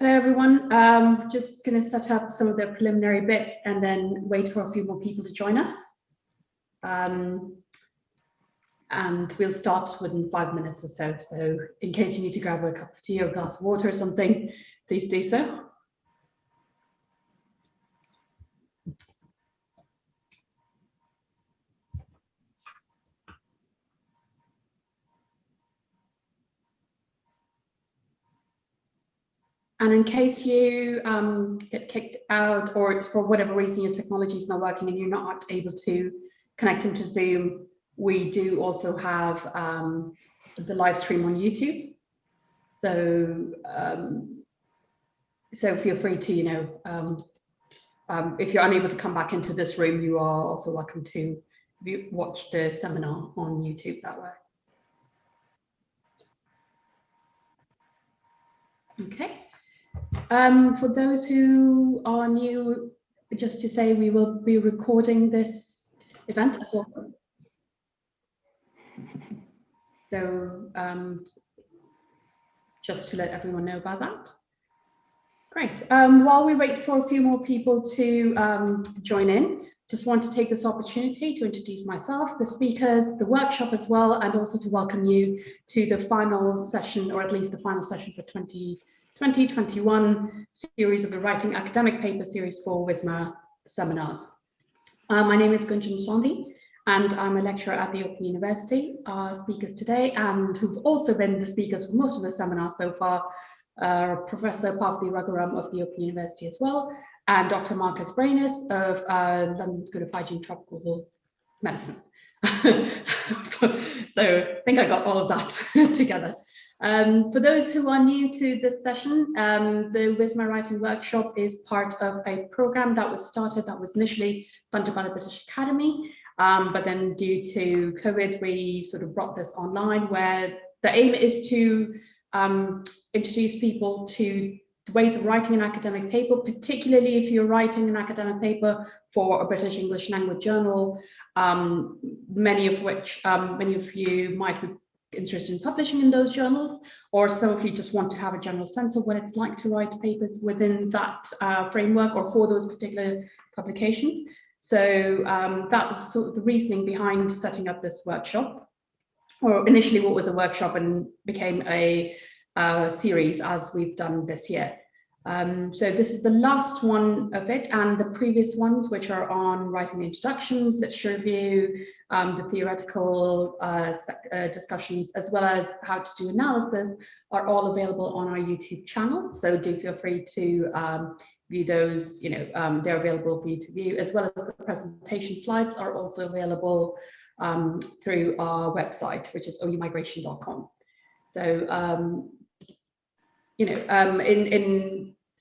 Hello, everyone. Just going to set up some of the preliminary bits and then wait for a few more people to join us. And we'll start within 5 minutes or so. So in case you need to grab a cup of tea or a glass of water or something, please do so. And in case you get kicked out or for whatever reason your technology is not working and you're not able to connect into Zoom, we do also have the live stream on YouTube. So so feel free to, if you're unable to come back into this room, you are also welcome to watch the seminar on YouTube that way. Okay. For those who are new, just to say we will be recording this event as well. So just to let everyone know about that. Great. While we wait for a few more people to join in, just want to take this opportunity to introduce myself, the speakers, the workshop as well, and also to welcome you to the final session, or at least the final session for 2021 series of the Writing Academic Paper Series for WIMSA seminars. My name is Gunjan Sondhi, and I'm a lecturer at the Open University. Our speakers today, and who've also been the speakers for most of the seminars so far, Professor Parvati Raghuram of the Open University as well, and Dr. Markus Breines of London School of Hygiene Tropical Medicine. So I think I got all of that together. For those who are new to this session, the WIMSA Writing Workshop is part of a program that was started, that was initially funded by the British Academy, but then due to COVID, we sort of brought this online, where the aim is to introduce people to the ways of writing an academic paper, particularly if you're writing an academic paper for a British English language journal, many of you might be interested in publishing in those journals, or some of you just want to have a general sense of what it's like to write papers within that framework or for those particular publications. So that was sort of the reasoning behind setting up this workshop, or initially what was a workshop and became a series as we've done this year. So this is the last one of it, and the previous ones, which are on writing the introductions, literature review, the theoretical discussions, as well as how to do analysis, are all available on our YouTube channel. So do feel free to view those. They're available for you to view, as well as the presentation slides are also available through our website, which is oumigration.com. So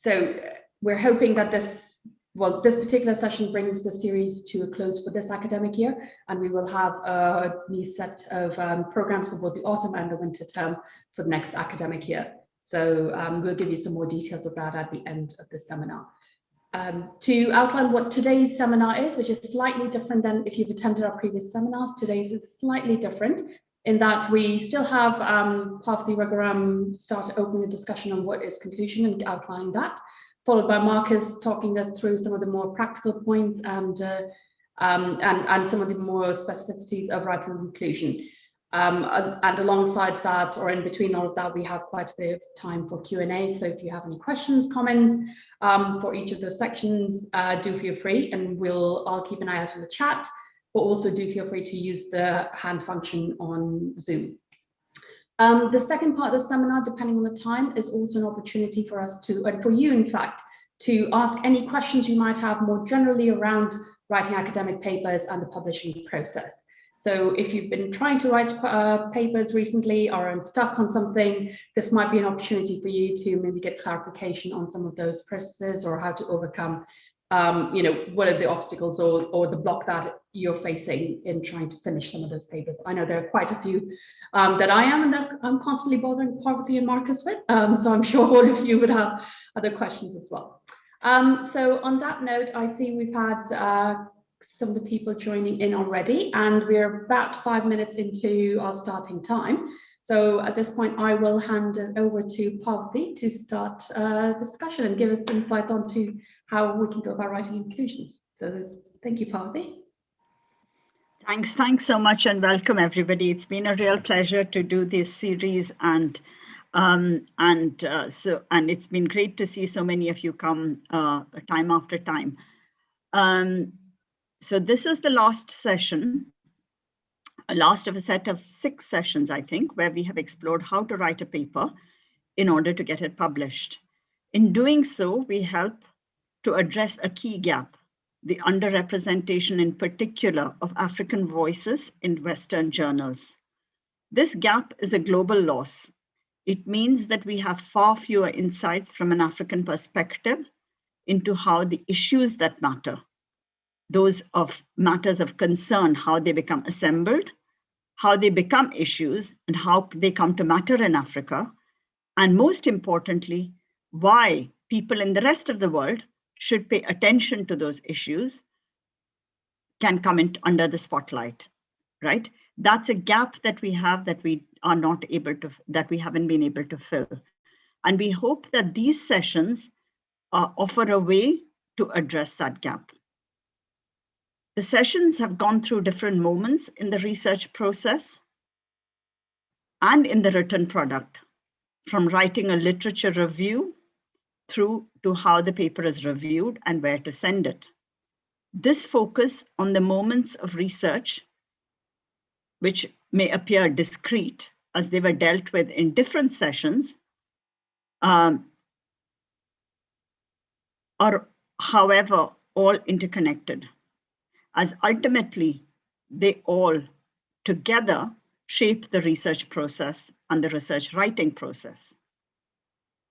so we're hoping that this particular session brings the series to a close for this academic year, and we will have a new set of programs for both the autumn and the winter term for the next academic year. So we'll give you some more details of that at the end of the seminar. To outline what today's seminar is, which is slightly different than if you've attended our previous seminars, today's is slightly different in that we still have Parvati Raghuram start opening a discussion on what is conclusion and outlining that, followed by Markus talking us through some of the more practical points and some of the more specificities of writing conclusion. And alongside that, or in between all of that, we have quite a bit of time for Q&A. So if you have any questions, comments for each of those sections, do feel free, and I'll keep an eye out on the chat, but also do feel free to use the hand function on Zoom. The second part of the seminar, depending on the time, is also an opportunity for us to, and for you in fact, to ask any questions you might have more generally around writing academic papers and the publishing process. So if you've been trying to write papers recently or are stuck on something, this might be an opportunity for you to maybe get clarification on some of those processes, or how to overcome what are the obstacles or the block that you're facing in trying to finish some of those papers. I know there are quite a few that I am, and that I'm constantly bothering Parvati and Markus with. So I'm sure all of you would have other questions as well. So on that note, I see we've had some of the people joining in already, and we're about 5 minutes into our starting time. So at this point, I will hand it over to Parvati to start the discussion and give us insight onto how we can go about writing inclusions. So thank you, Parvati. Thanks so much, and welcome everybody. It's been a real pleasure to do this series, and it's been great to see so many of you come time after time. So this is the last session, last of a set of 6 sessions, I think, where we have explored how to write a paper in order to get it published. In doing so, we help to address a key gap, the underrepresentation in particular of African voices in Western journals. This gap is a global loss. It means that we have far fewer insights from an African perspective into how the issues that matter, those of matters of concern, how they become assembled, how they become issues, and how they come to matter in Africa, and most importantly, why people in the rest of the world should pay attention to those issues, can come in under the spotlight, right? That's a gap that we have that we are not able to, that we haven't been able to fill. And we hope that these sessions offer a way to address that gap. The sessions have gone through different moments in the research process and in the written product, from writing a literature review through to how the paper is reviewed and where to send it. This focus on the moments of research, which may appear discrete as they were dealt with in different sessions, are, however, all interconnected, as ultimately they all together shape the research process and the research writing process.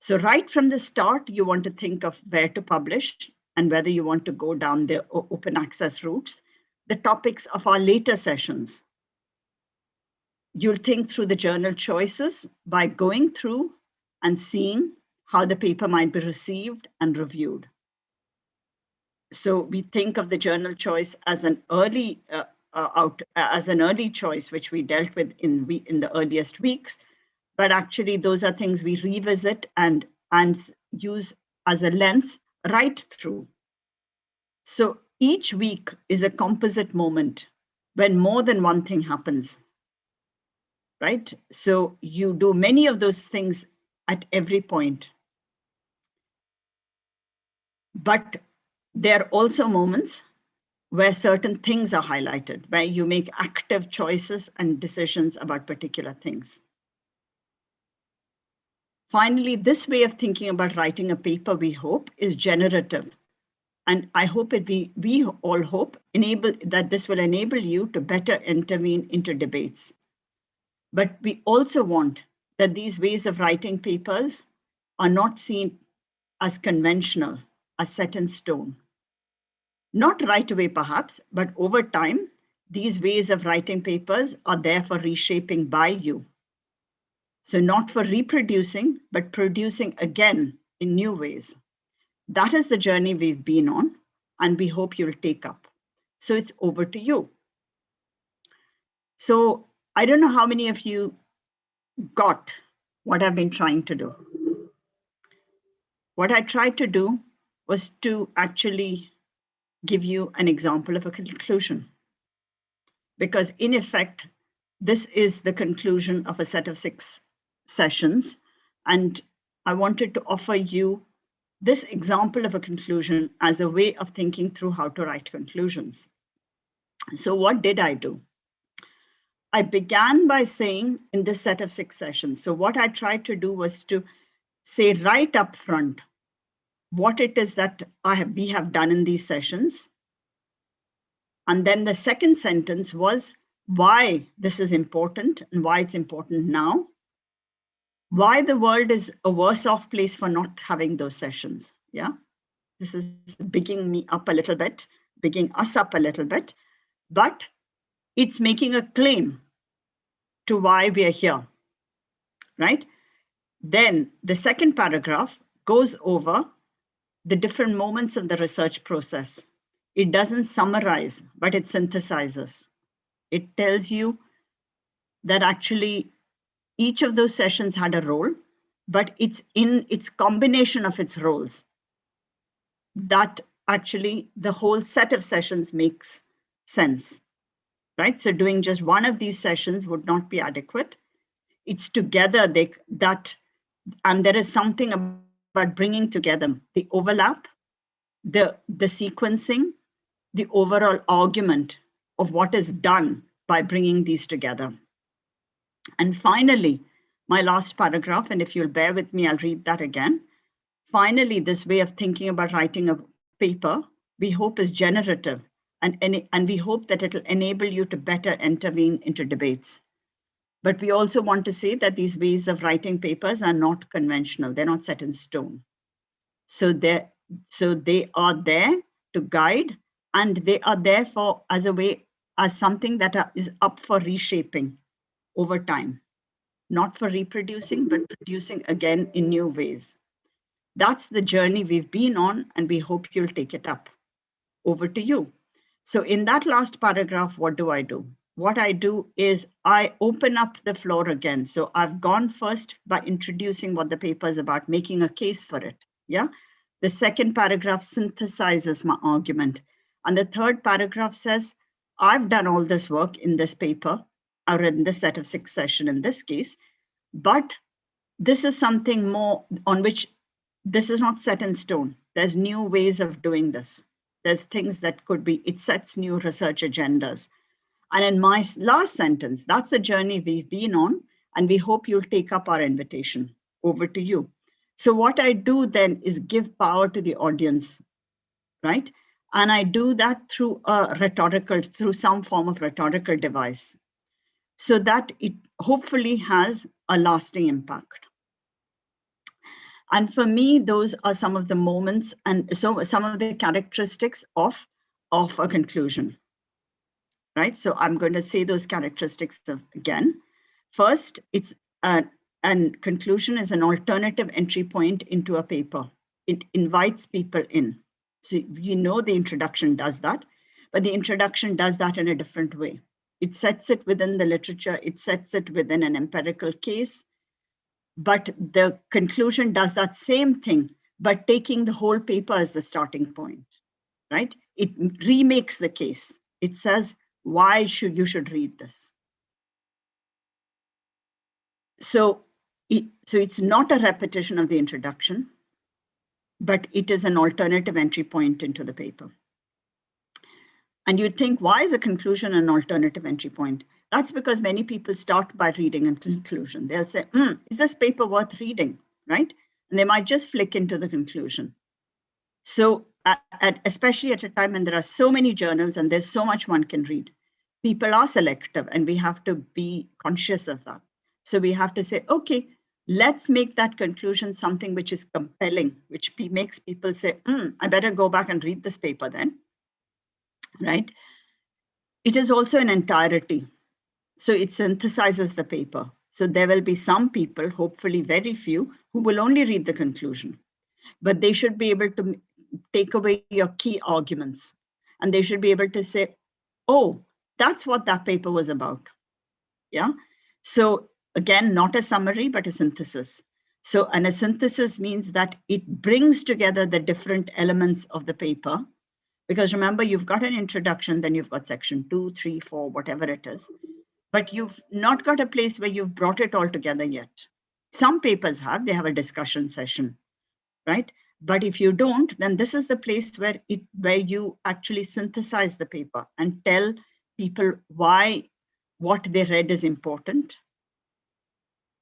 So right from the start, you want to think of where to publish and whether you want to go down the open access routes, the topics of our later sessions. You'll think through the journal choices by going through and seeing how the paper might be received and reviewed. So we think of the journal choice as an early choice, which we dealt with in the earliest weeks, but actually those are things we revisit and use as a lens right through. So each week is a composite moment when more than one thing happens, right? So you do many of those things at every point. But there are also moments where certain things are highlighted, where you make active choices and decisions about particular things. Finally, this way of thinking about writing a paper, we hope, is generative. And I hope we all hope that this will enable you to better intervene into debates. But we also want that these ways of writing papers are not seen as conventional, as set in stone. Not right away, perhaps, but over time, these ways of writing papers are there for reshaping by you. So not for reproducing, but producing again in new ways. That is the journey we've been on, and we hope you'll take up. So it's over to you. So I don't know how many of you got what I've been trying to do. What I tried to do was to actually give you an example of a conclusion. Because in effect, this is the conclusion of a set of 6 sessions. And I wanted to offer you this example of a conclusion as a way of thinking through how to write conclusions. So what did I do? I began by saying in this set of 6 sessions, so what I tried to do was to say right up front what it is that we have done in these sessions. And then the second sentence was why this is important and why it's important now. Why the world is a worse off place for not having those sessions. Yeah, this is bigging me up a little bit, bigging us up a little bit, but it's making a claim to why we are here, right? Then the second paragraph goes over the different moments of the research process. It doesn't summarize, but it synthesizes. It tells you that actually each of those sessions had a role, but it's in its combination of its roles that actually the whole set of sessions makes sense, right? So doing just one of these sessions would not be adequate. It's together and there is something about bringing together the overlap, the sequencing, the overall argument of what is done by bringing these together. And finally, my last paragraph, and if you'll bear with me, I'll read that again. Finally, this way of thinking about writing a paper, we hope is generative, and we hope that it'll enable you to better intervene into debates. But we also want to say that these ways of writing papers are not conventional. They're not set in stone. So they are there to guide, and they are there as something that is up for reshaping over time, not for reproducing, but producing again in new ways. That's the journey we've been on, and we hope you'll take it up. Over to you. So in that last paragraph, what do? What I do is I open up the floor again. So I've gone first by introducing what the paper is about, making a case for it. Yeah. The second paragraph synthesizes my argument. And the third paragraph says, I've done all this work in this paper, or in this set of 6 sessions in this case, but this is something more on which this is not set in stone. There's new ways of doing this. There's things that could be, it sets new research agendas. And in my last sentence, that's a journey we've been on, and we hope you'll take up our invitation. Over to you. So what I do then is give power to the audience, right? And I do that through through some form of rhetorical device, so that it hopefully has a lasting impact. And for me, those are some of the moments and so some of the characteristics of a conclusion, right? So I'm going to say those characteristics again. First, and conclusion is an alternative entry point into a paper. It invites people in. So you know the introduction does that, but the introduction does that in a different way. It sets it within the literature, it sets it within an empirical case, but the conclusion does that same thing, but taking the whole paper as the starting point, right? It remakes the case. It says, why you should read this? So it's not a repetition of the introduction, but it is an alternative entry point into the paper. And you'd think, why is a conclusion an alternative entry point? That's because many people start by reading a conclusion. They'll say, is this paper worth reading, right? And they might just flick into the conclusion. So especially at a time when there are so many journals and there's so much one can read, people are selective, and we have to be conscious of that. So we have to say, okay, let's make that conclusion something which is compelling, which makes people say, I better go back and read this paper then, right? It is also an entirety. So it synthesizes the paper. So there will be some people, hopefully very few, who will only read the conclusion, but they should be able to take away your key arguments, and they should be able to say, oh, that's what that paper was about. Yeah. So again, not a summary, but a synthesis. So, and a synthesis means that it brings together the different elements of the paper, because remember, you've got an introduction, then you've got section 2, 3, 4, whatever it is, but you've not got a place where you've brought it all together yet. Some papers they have a discussion session, right? But if you don't, then this is the place where you actually synthesize the paper and tell people why what they read is important.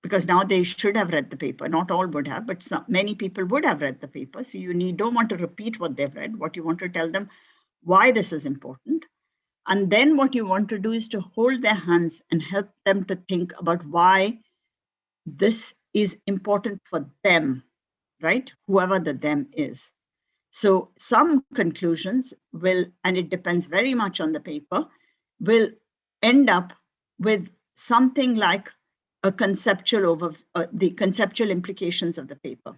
Because now they should have read the paper. Not all would have, but many people would have read the paper. So you don't want to repeat what they've read. What you want to tell them why this is important. And then what you want to do is to hold their hands and help them to think about why this is important for them, right? Whoever the them is. So some conclusions will, and it depends very much on the paper, will end up with something like a conceptual the conceptual implications of the paper,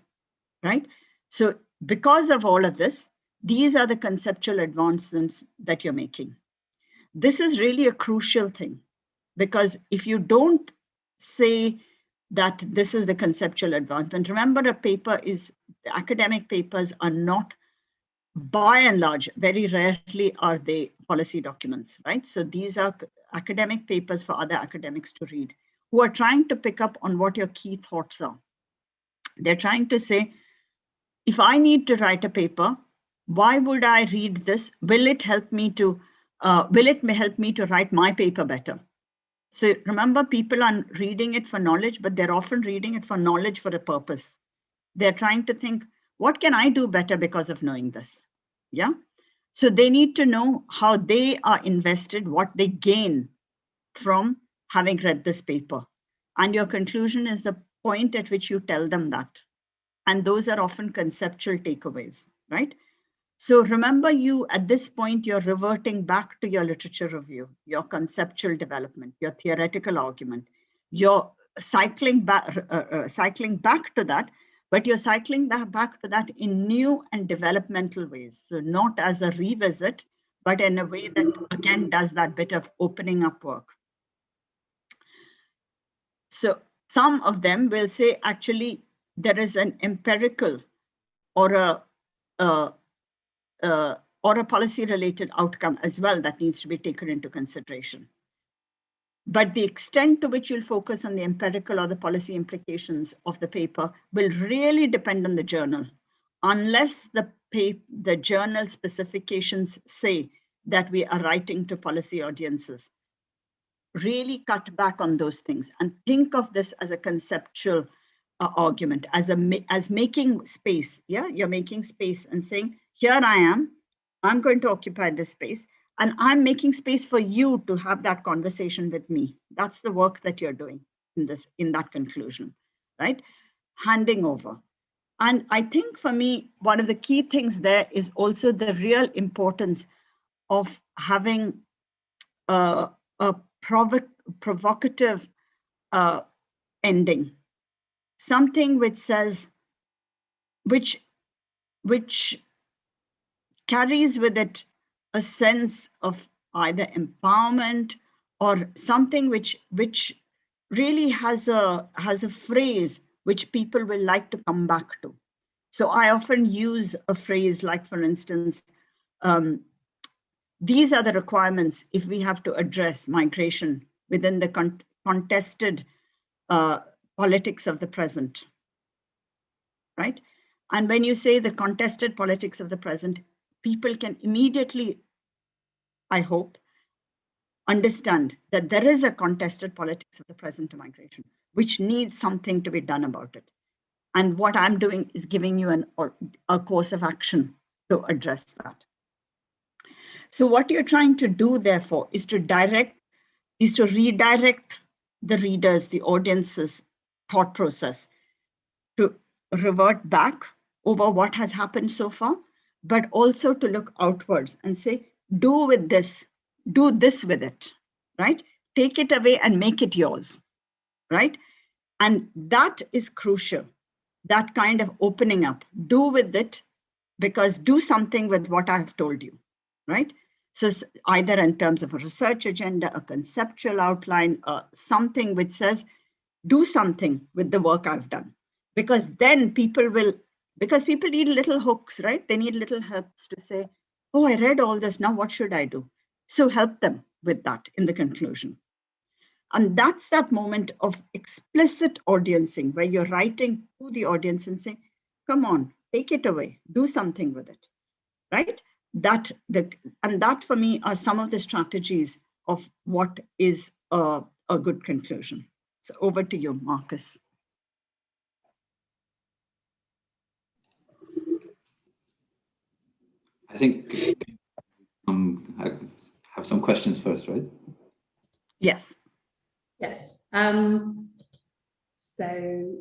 right? So because of all of this, these are the conceptual advancements that you're making. This is really a crucial thing, because if you don't say that this is the conceptual advancement. Remember, the academic papers are not, by and large, very rarely are they policy documents, right? So these are academic papers for other academics to read, who are trying to pick up on what your key thoughts are. They're trying to say, if I need to write a paper, why would I read this? Will it help me to write my paper better? So remember, people are reading it for knowledge, but they're often reading it for knowledge for a purpose. They're trying to think, what can I do better because of knowing this? Yeah. So they need to know how they are invested, what they gain from having read this paper. And your conclusion is the point at which you tell them that. And those are often conceptual takeaways, right? So remember, at this point, you're reverting back to your literature review, your conceptual development, your theoretical argument. You're cycling back to that, but you're cycling back to that in new and developmental ways. So not as a revisit, but in a way that, again, does that bit of opening up work. So some of them will say, actually, there is an empirical or a policy-related outcome as well that needs to be taken into consideration. But the extent to which you'll focus on the empirical or the policy implications of the paper will really depend on the journal, unless the journal specifications say that we are writing to policy audiences. Really cut back on those things and think of this as a conceptual argument, as making space. Yeah, you're making space and saying, here I am, I'm going to occupy this space, and I'm making space for you to have that conversation with me. That's the work that you're doing in that conclusion, right? Handing over. And I think for me, one of the key things there is also the real importance of having a provocative ending, something which says, which carries with it a sense of either empowerment or something which really has a phrase which people will like to come back to. So I often use a phrase like, for instance, these are the requirements if we have to address migration within the contested politics of the present, right? And when you say the contested politics of the present, people can immediately, I hope, understand that there is a contested politics of the present to migration, which needs something to be done about it. And what I'm doing is giving you a course of action to address that. So what you're trying to do, therefore, is to redirect the readers, the audience's thought process, to revert back over what has happened so far, but also to look outwards and say, do this with it, right? Take it away and make it yours, right? And that is crucial, that kind of opening up. Do with it, because do something with what I've told you, right? So either in terms of a research agenda, a conceptual outline, something which says, do something with the work I've done. Because then people need little hooks, right? They need little helps to say, oh, I read all this, now what should I do? So help them with that in the conclusion. And that's that moment of explicit audiencing, where you're writing to the audience and saying, come on, take it away, do something with it, right? And that for me are some of the strategies of what is a good conclusion. So over to you, Markus. I think I have some questions first, right? Yes. Yes. So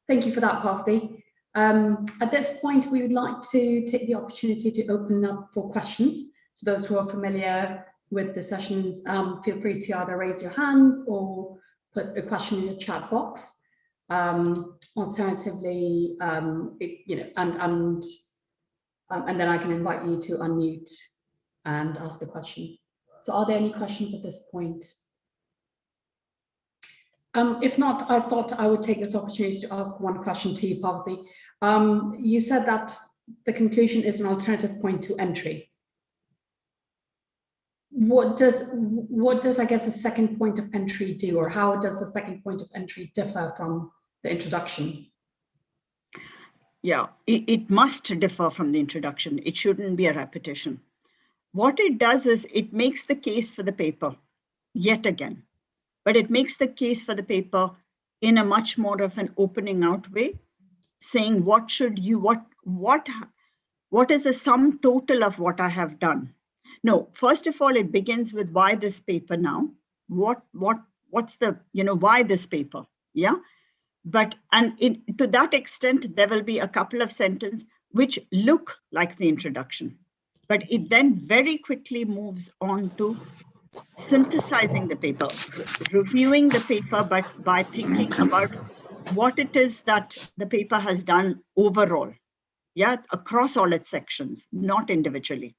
thank you for that, Parvati. At this point, we would like to take the opportunity to open up for questions. To those who are familiar with the sessions, feel free to either raise your hand or put a question in the chat box. Alternatively, and then I can invite you to unmute and ask the question. So are there any questions at this point? If not, I thought I would take this opportunity to ask one question to you, Parvati. You said that the conclusion is an alternative point to entry. What does I guess a second point of entry do, or how does the second point of entry differ from the introduction? Yeah, it must differ from the introduction. It shouldn't be a repetition. What it does is it makes the case for the paper yet again, but it makes the case for the paper in a much more of an opening out way, saying what is the sum total of what I have done. No, first of all, it begins with why this paper now. What's the, why this paper? Yeah. But, to that extent, there will be a couple of sentences which look like the introduction, but it then very quickly moves on to synthesizing the paper, reviewing the paper, but by thinking about what it is that the paper has done overall, yeah, across all its sections, not individually.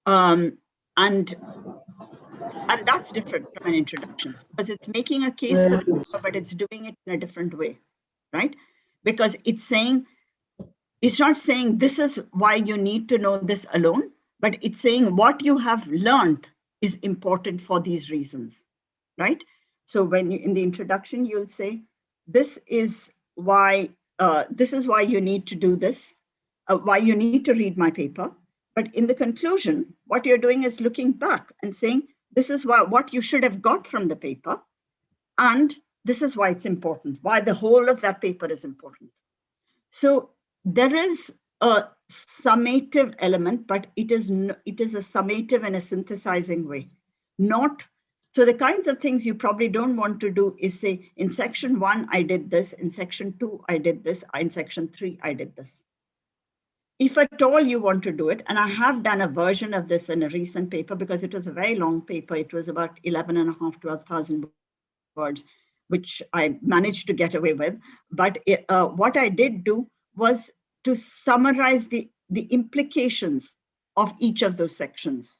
And that's different from an introduction, because it's making a case for the paper, but it's doing it in a different way, right? Because it's not saying this is why you need to know this alone, but it's saying what you have learned is important for these reasons, right? So when you, in the introduction, you'll say, this is why you need to do this, why you need to read my paper. But in the conclusion, what you're doing is looking back and saying, this is what you should have got from the paper. And this is why it's important, why the whole of that paper is important. So there is a summative element, but it is a summative and a synthesizing way. So the kinds of things you probably don't want to do is say, in section 1, I did this, in section 2, I did this, in section 3, I did this. If at all you want to do it, and I have done a version of this in a recent paper because it was a very long paper, it was about 12,500 words, which I managed to get away with. But what I did do was to summarize the implications of each of those sections,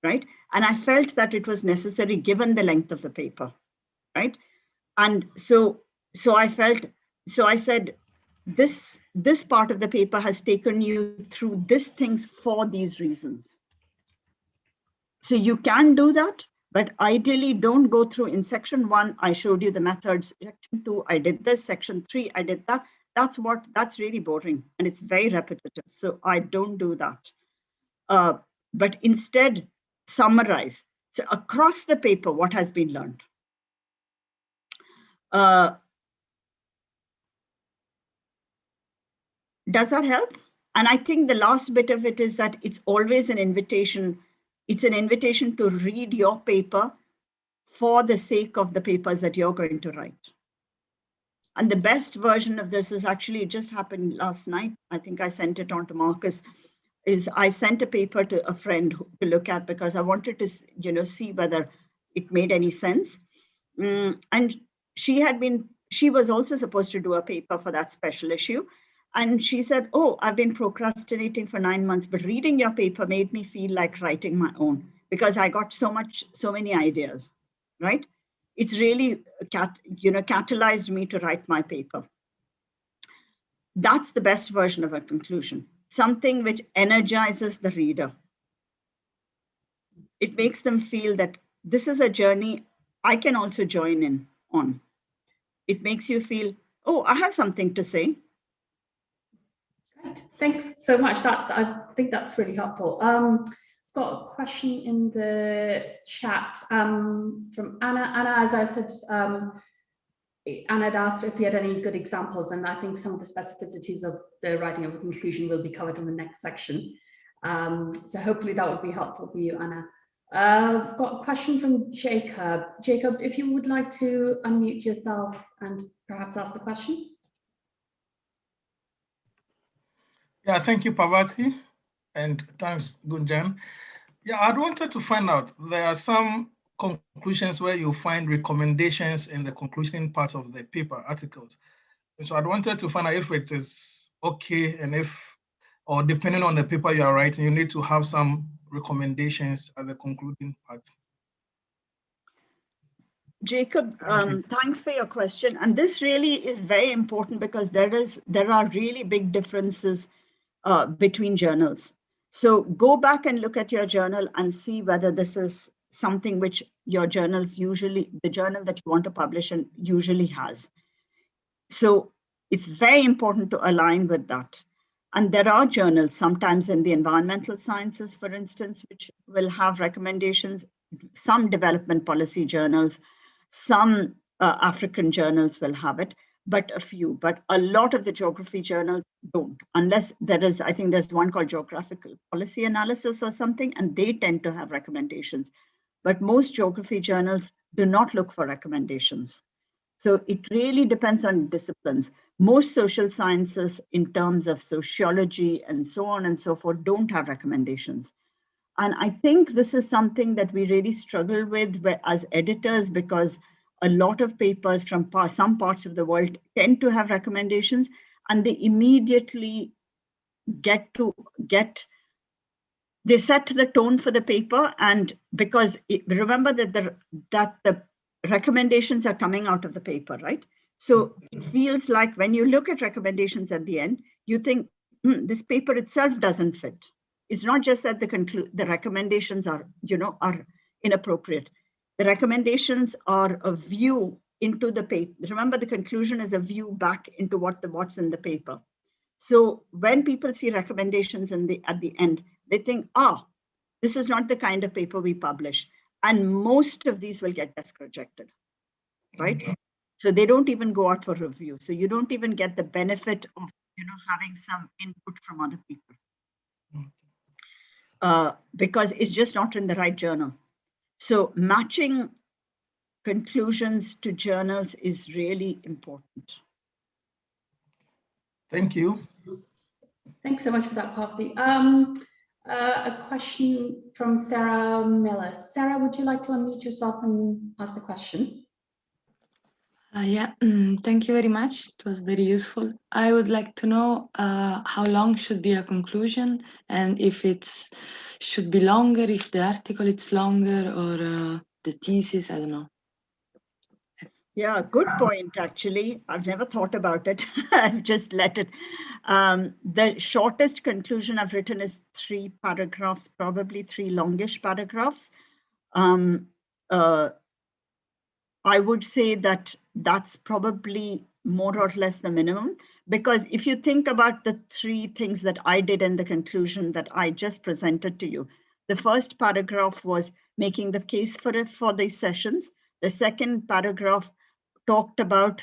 right? And I felt that it was necessary given the length of the paper, right? And so I said, this part of the paper has taken you through these things for these reasons. So you can do that, but ideally don't go through in section 1, I showed you the methods, section 2, I did this, section 3, I did that. That's really boring and it's very repetitive. So I don't do that. But instead summarize. So across the paper, what has been learned. Does that help? And I think the last bit of it is that it's always an invitation. It's an invitation to read your paper for the sake of the papers that you're going to write. And the best version of this is actually, it just happened last night. I think I sent it on to Markus. I sent a paper to a friend to look at because I wanted to, see whether it made any sense. And she was also supposed to do a paper for that special issue. And she said, oh, I've been procrastinating for 9 months, but reading your paper made me feel like writing my own because I got so many ideas, right? It's really, catalyzed me to write my paper. That's the best version of a conclusion, something which energizes the reader. It makes them feel that this is a journey I can also join in on. It makes you feel, oh, I have something to say. Great, thanks so much. I think that's really helpful. Got a question in the chat from Anna. Anna, as I said, Anna had asked if we had any good examples, and I think some of the specificities of the writing of a conclusion will be covered in the next section. So hopefully that would be helpful for you, Anna. I've got a question from Jacob. Jacob, if you would like to unmute yourself and perhaps ask the question. Yeah, thank you, Parvati, and thanks, Gunjan. Yeah, I wanted to find out, there are some conclusions where you find recommendations in the conclusion part of the paper articles. And so I wanted to find out if it is okay, and or depending on the paper you are writing, you need to have some recommendations at the concluding part. Jacob, thanks for your question. And this really is very important because there are really big differences between journals. So go back and look at your journal and see whether this is something which your journals usually, the journal that you want to publish and usually has. So it's very important to align with that. And there are journals, sometimes in the environmental sciences, for instance, which will have recommendations, some development policy journals, some African journals will have it, but a few. But a lot of the geography journals don't, unless there is, I think there's one called Geographical Policy Analysis or something, and they tend to have recommendations. But most geography journals do not look for recommendations. So it really depends on disciplines. Most social sciences in terms of sociology and so on and so forth don't have recommendations. And I think this is something that we really struggle with as editors, because a lot of papers from some parts of the world tend to have recommendations, and they immediately they set the tone for the paper. And because remember that the recommendations are coming out of the paper, right? So it feels like when you look at recommendations at the end, you think, this paper itself doesn't fit. It's not just that the recommendations are inappropriate. The recommendations are a view into the paper. Remember, the conclusion is a view back into what's in the paper. So when people see recommendations at the end, they think, this is not the kind of paper we publish. And most of these will get desk rejected, right? So they don't even go out for review. So you don't even get the benefit of having some input from other people. Because it's just not in the right journal. So matching conclusions to journals is really important. Thank you. Thanks so much for that, Parvati. A question from Sarah Miller. Sarah, would you like to unmute yourself and ask the question? Thank you very much. It was very useful. I would like to know how long should be a conclusion, and if it should be longer, if the article is longer, or the thesis, I don't know. Yeah, good point, actually. I've never thought about it. I've just let it. The shortest conclusion I've written is 3 paragraphs, probably 3 longish paragraphs. I would say that that's probably more or less the minimum, because if you think about the 3 things that I did in the conclusion that I just presented to you, the first paragraph was making the case for these sessions. The second paragraph talked about,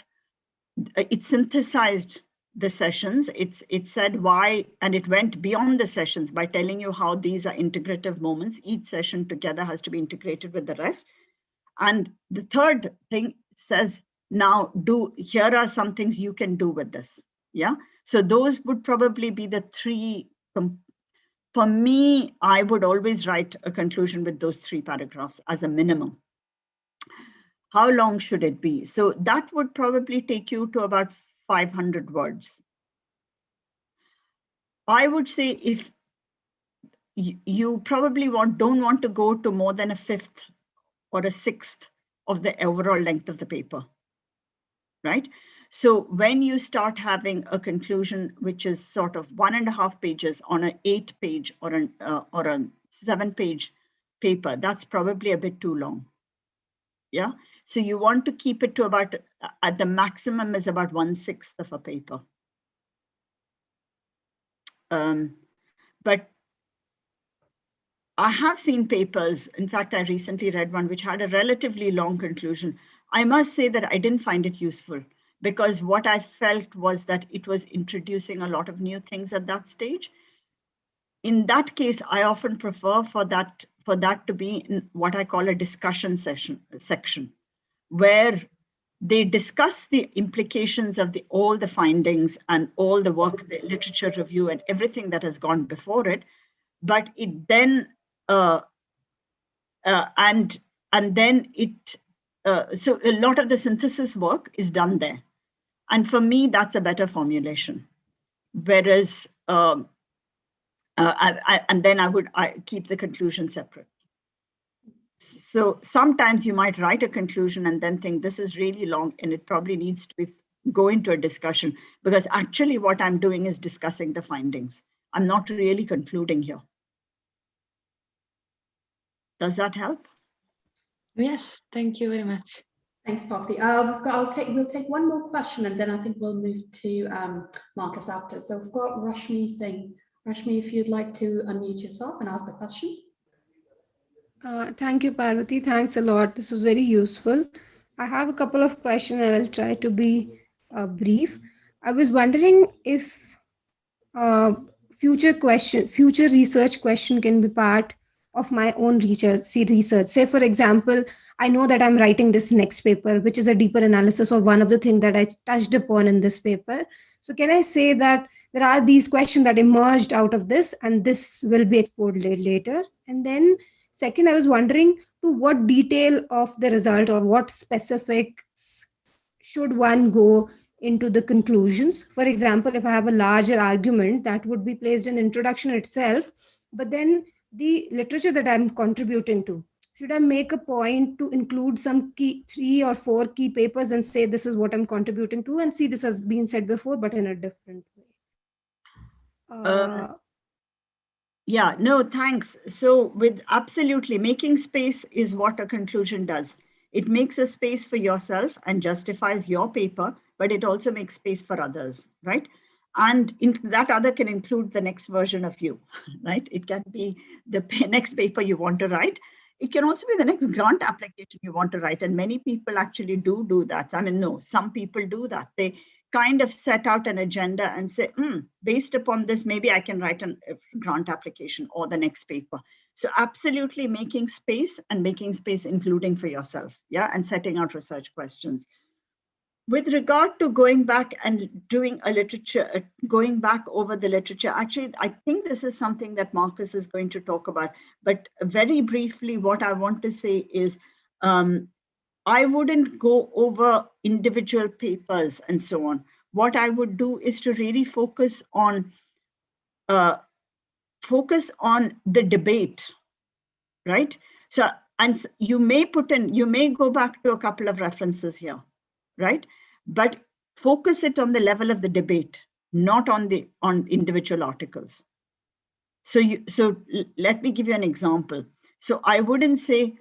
it synthesized the sessions. It said why, and it went beyond the sessions by telling you how these are integrative moments. Each session together has to be integrated with the rest. And the third thing says, now here are some things you can do with this. Yeah. So those would probably be the 3. For me, I would always write a conclusion with those 3 paragraphs as a minimum. How long should it be? So that would probably take you to about 500 words. I would say if you probably don't want to go to more than a 5th or a 6th of the overall length of the paper, right? So when you start having a conclusion, which is sort of 1.5 pages on an 8-page or a 7-page paper, that's probably a bit too long. Yeah. So you want to keep it to about, at the maximum is about 1/6 of a paper. But I have seen papers, in fact, I recently read one which had a relatively long conclusion. I must say that I didn't find it useful, because what I felt was that it was introducing a lot of new things at that stage. In that case, I often prefer for that to be in what I call a discussion section, where they discuss the implications of all the findings and all the work, the literature review and everything that has gone before it. But it then, so a lot of the synthesis work is done there. And for me, that's a better formulation. Whereas, and then I keep the conclusion separate. So sometimes you might write a conclusion and then think this is really long and it probably needs to go into a discussion, because actually what I'm doing is discussing the findings. I'm not really concluding here. Does that help? Yes, thank you very much. Thanks, Parvati. We'll take one more question and then I think we'll move to Markus after. So we've got Rashmi Singh. Rashmi, if you'd like to unmute yourself and ask the question. Thank you, Parvati. Thanks a lot. This was very useful. I have a couple of questions and I'll try to be brief. I was wondering if future research question can be part of my own research. Say, for example, I know that I'm writing this next paper, which is a deeper analysis of one of the things that I touched upon in this paper. So can I say that there are these questions that emerged out of this and this will be explored later? And then second, I was wondering to what detail of the result or what specifics should one go into the conclusions. For example, if I have a larger argument, that would be placed in introduction itself, but then the literature that I'm contributing to, should I make a point to include some key 3 or 4 key papers and say this is what I'm contributing to, and see this has been said before but in a different way? Yeah, no, thanks. So with absolutely, making space is what a conclusion does. It makes a space for yourself and justifies your paper, but it also makes space for others, right? And that other can include the next version of you, right? It can be the next paper you want to write. It can also be the next grant application you want to write. And many people actually do that. I mean, no, some people do that. They kind of set out an agenda and say, based upon this, maybe I can write a grant application or the next paper. So absolutely making space and making space including for yourself, yeah, and setting out research questions. With regard to going back and doing a literature, going back over the literature, actually, I think this is something that Markus is going to talk about, but very briefly, what I want to say is, I wouldn't go over individual papers and so on. What I would do is to really focus on the debate, right? So, and you may go back to a couple of references here, right? But focus it on the level of the debate, not on individual articles. So let me give you an example. So I wouldn't say,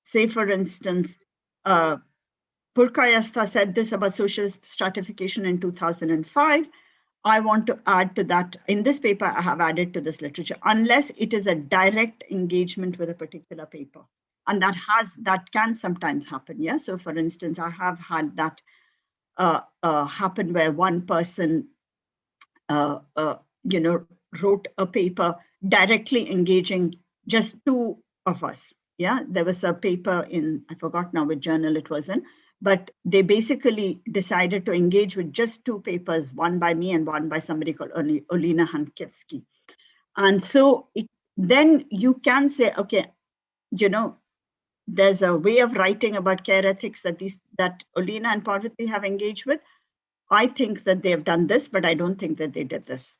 say for instance, Purkayastha said this about social stratification in 2005. I want to add to that. In this paper, I have added to this literature, unless it is a direct engagement with a particular paper. And that can sometimes happen. Yeah. So for instance, I have had that happen where one person, wrote a paper directly engaging just 2 of us. Yeah. There was a paper in, I forgot now which journal it was in, but they basically decided to engage with just 2 papers, one by me and one by somebody called Olena Hankiewski. And so then you can say, okay, there's a way of writing about care ethics that Olena and Parvati have engaged with. I think that they've done this, but I don't think that they did this.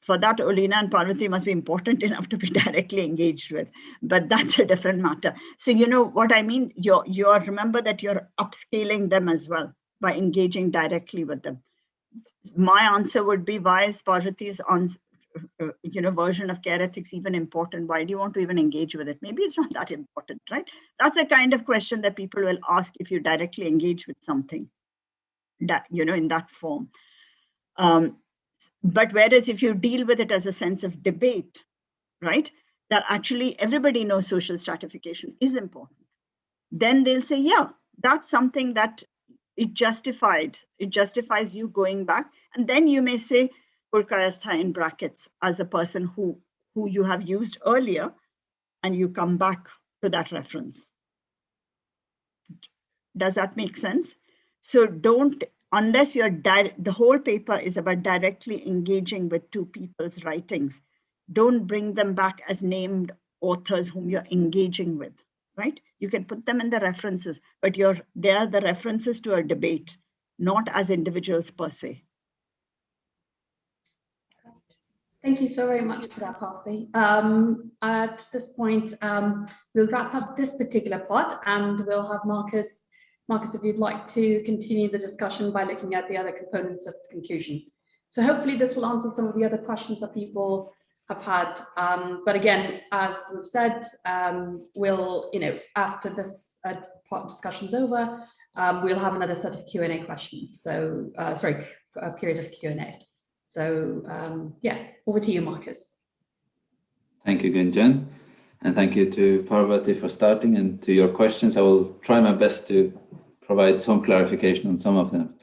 For that, Olena and Parvati must be important enough to be directly engaged with, but that's a different matter. So you know what I mean? You're remember that you're upscaling them as well by engaging directly with them. My answer would be, why is Parvati's version of care ethics even important? Why do you want to even engage with it? Maybe it's not that important, right? That's a kind of question that people will ask if you directly engage with something that, in that form. But whereas if you deal with it as a sense of debate, right, that actually everybody knows social stratification is important, then they'll say, yeah, that's something that it justifies you going back. And then you may say Purkayastha in brackets as a person who you have used earlier, and you come back to that reference. Does that make sense? So unless the whole paper is about directly engaging with 2 people's writings, don't bring them back as named authors whom you're engaging with, right? You can put them in the references, but they are the references to a debate, not as individuals per se. Thank you so very much for that, Parvati. At this point, we'll wrap up this particular part, and we'll have Markus, if you'd like to continue the discussion by looking at the other components of the conclusion. So hopefully this will answer some of the other questions that people have had. But again, as we've said, we'll, after this part discussion's over, we'll have another set of Q&A questions. So, sorry, a period of Q&A. So yeah, over to you, Markus. Thank you, Gunjan. And thank you to Parvati for starting, and to your questions. I will try my best to provide some clarification on some of them.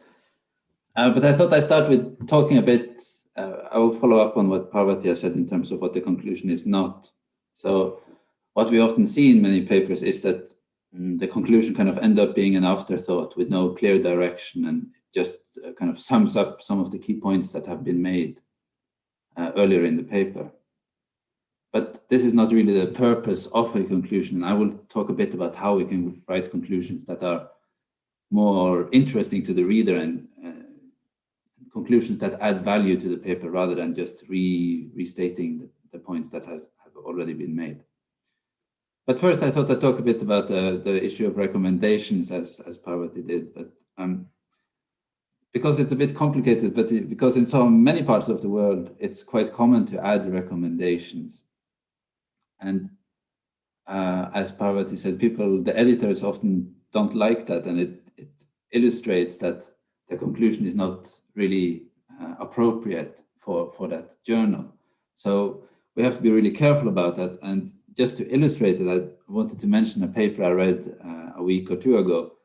But I thought I'd start with talking a bit, I will follow up on what Parvati has said in terms of what the conclusion is not. So what we often see in many papers is that the conclusion kind of end up being an afterthought with no clear direction, and just kind of sums up some of the key points that have been made earlier in the paper. But this is not really the purpose of a conclusion. And I will talk a bit about how we can write conclusions that are more interesting to the reader, and conclusions that add value to the paper rather than just restating the points that have already been made. But first, I thought I'd talk a bit about the issue of recommendations, as Parvati did. But because it's a bit complicated, but because in so many parts of the world, it's quite common to add recommendations. And as Parvati said, the editors often don't like that, and it illustrates that the conclusion is not really appropriate for that journal. So we have to be really careful about that. And just to illustrate it, I wanted to mention a paper I read a week or two ago,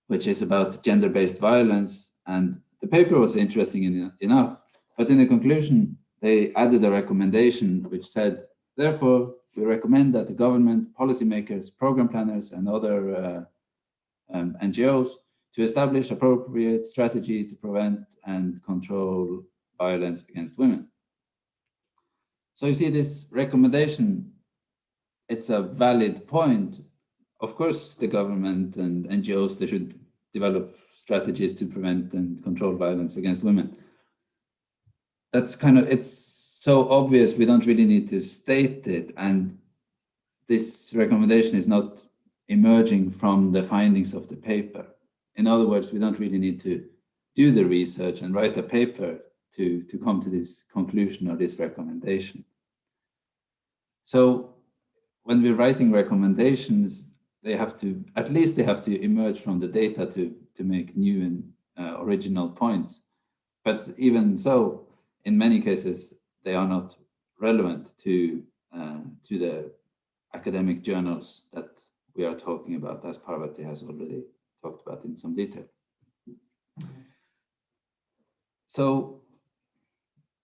which is about gender-based violence. And the paper was interesting enough, but in the conclusion, they added a recommendation which said, therefore, we recommend that the government, policymakers, program planners, and other NGOs to establish appropriate strategy to prevent and control violence against women. So you see this recommendation, it's a valid point. Of course, the government and NGOs, they should develop strategies to prevent and control violence against women. That's it's so obvious, we don't really need to state it. And this recommendation is not emerging from the findings of the paper. In other words, we don't really need to do the research and write a paper to come to this conclusion or this recommendation. So when we're writing recommendations, they have to emerge from the data to make new and original points. But even so, in many cases, they are not relevant to the academic journals that we are talking about, as Parvati has already talked about in some detail. So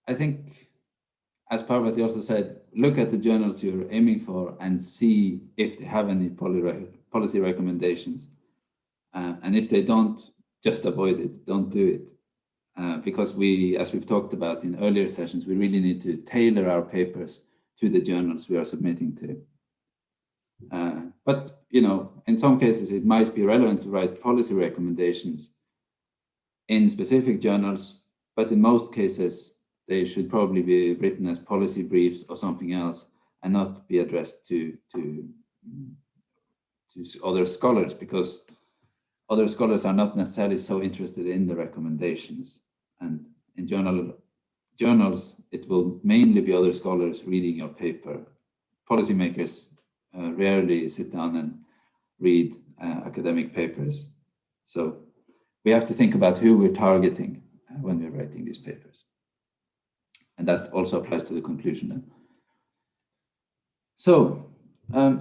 I think, as Parvati also said, look at the journals you're aiming for and see if they have any policy recommendations. And if they don't, just avoid it, don't do it. Because as we've talked about in earlier sessions, we really need to tailor our papers to the journals we are submitting to. But, in some cases, it might be relevant to write policy recommendations in specific journals, but in most cases, they should probably be written as policy briefs or something else, and not be addressed to other scholars, because other scholars are not necessarily so interested in the recommendations. And in journals, it will mainly be other scholars reading your paper. Policymakers rarely sit down and read academic papers. So we have to think about who we're targeting when we're writing these papers. And that also applies to the conclusion then. So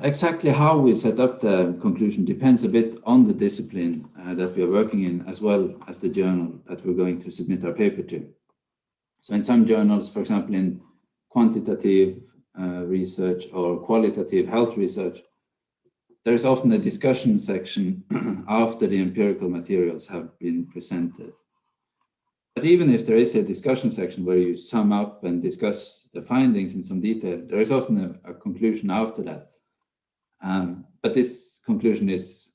exactly how we set up the conclusion depends a bit on the discipline that we are working in, as well as the journal that we're going to submit our paper to. So in some journals, for example, in quantitative research or qualitative health research, there's often a discussion section after the empirical materials have been presented. But even if there is a discussion section where you sum up and discuss the findings in some detail, there is often a conclusion after that. But this conclusion is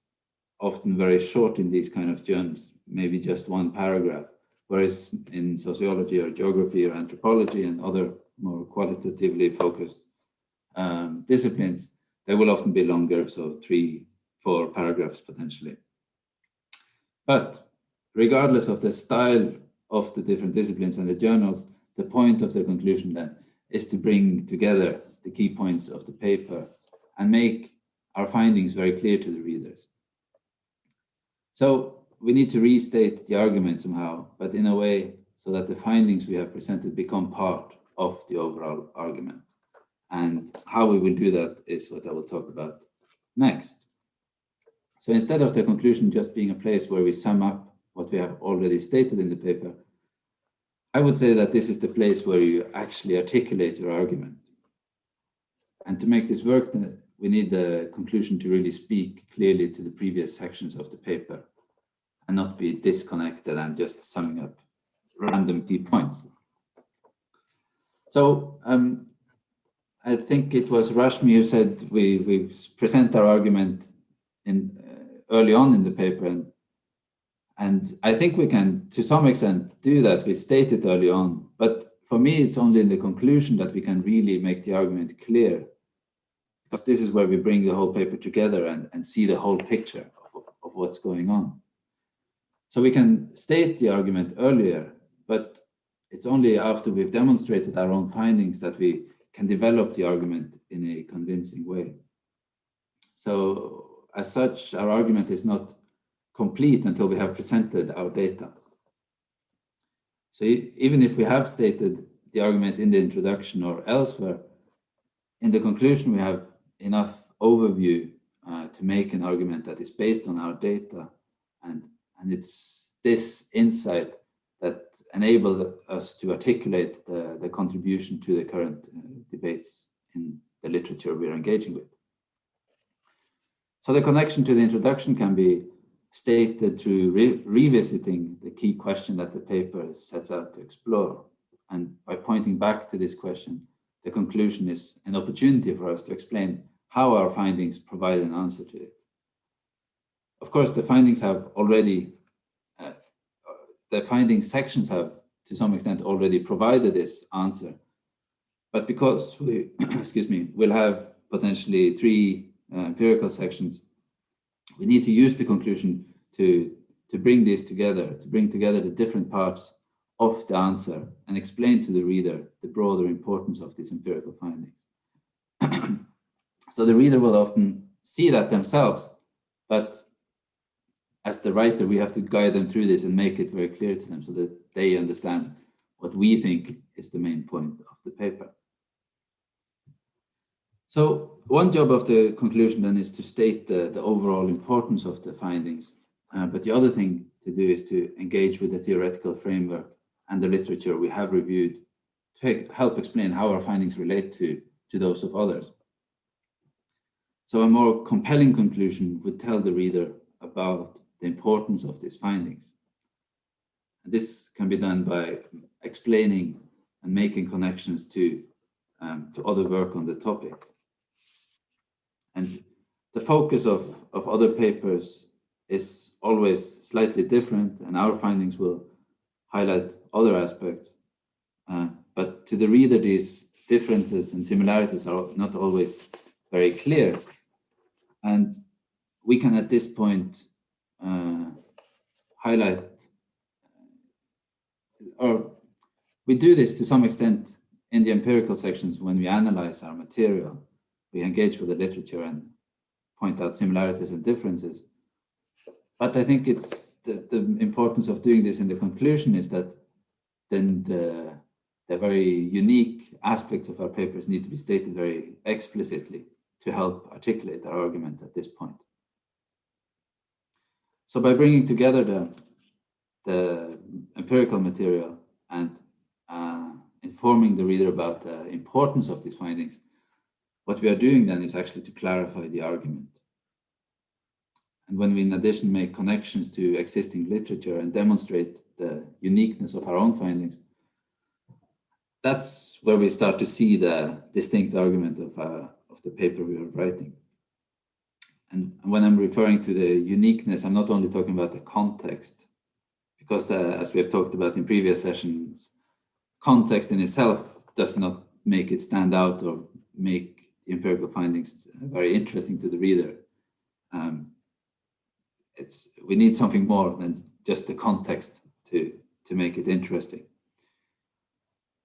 often very short in these kind of journals, maybe just one paragraph, whereas in sociology or geography or anthropology and other more qualitatively focused disciplines, they will often be longer, so 3-4 paragraphs potentially. But regardless of the style of the different disciplines and the journals, the point of the conclusion then is to bring together the key points of the paper and make our findings very clear to the readers. So we need to restate the argument somehow, but in a way so that the findings we have presented become part of the overall argument. And how we will do that is what I will talk about next. So instead of the conclusion just being a place where we sum up what we have already stated in the paper, I would say that this is the place where you actually articulate your argument. And to make this work, we need the conclusion to really speak clearly to the previous sections of the paper and not be disconnected and just summing up random key points. So I think it was Rashmi who said we present our argument in early on in the paper, and I think we can to some extent do that. We state it early on, but for me it's only in the conclusion that we can really make the argument clear, because this is where we bring the whole paper together and see the whole picture of what's going on. So we can state the argument earlier, but it's only after we've demonstrated our own findings that we can develop the argument in a convincing way. So as such, our argument is not complete until we have presented our data. So even if we have stated the argument in the introduction or elsewhere, in the conclusion we have enough overview to make an argument that is based on our data, and it's this insight that enabled us to articulate the contribution to the current debates in the literature we're engaging with. So the connection to the introduction can be stated through revisiting the key question that the paper sets out to explore. And by pointing back to this question, the conclusion is an opportunity for us to explain how our findings provide an answer to it. Of course, the findings have already the finding sections have, to some extent, already provided this answer. But because we, will have potentially 3 empirical sections, we need to use the conclusion to bring this together, to bring together the different parts of the answer and explain to the reader the broader importance of these empirical findings. So the reader will often see that themselves, but as the writer, we have to guide them through this and make it very clear to them so that they understand what we think is the main point of the paper. So one job of the conclusion then is to state the overall importance of the findings. But the other thing to do is to engage with the theoretical framework and the literature we have reviewed to help explain how our findings relate to those of others. So a more compelling conclusion would tell the reader about the importance of these findings. And this can be done by explaining and making connections to other work on the topic. And the focus of other papers is always slightly different, and our findings will highlight other aspects. But to the reader, these differences and similarities are not always very clear. And we can at this point highlight, or we do this to some extent in the empirical sections when we analyze our material. We engage with the literature and point out similarities and differences. But I think it's the importance of doing this in the conclusion is that then the very unique aspects of our papers need to be stated very explicitly to help articulate our argument at this point. So by bringing together the empirical material and informing the reader about the importance of these findings, what we are doing then is actually to clarify the argument. And when we in addition make connections to existing literature and demonstrate the uniqueness of our own findings, that's where we start to see the distinct argument of the paper we are writing. And when I'm referring to the uniqueness, I'm not only talking about the context, because as we have talked about in previous sessions, context in itself does not make it stand out or make the empirical findings very interesting to the reader. We need something more than just the context to make it interesting.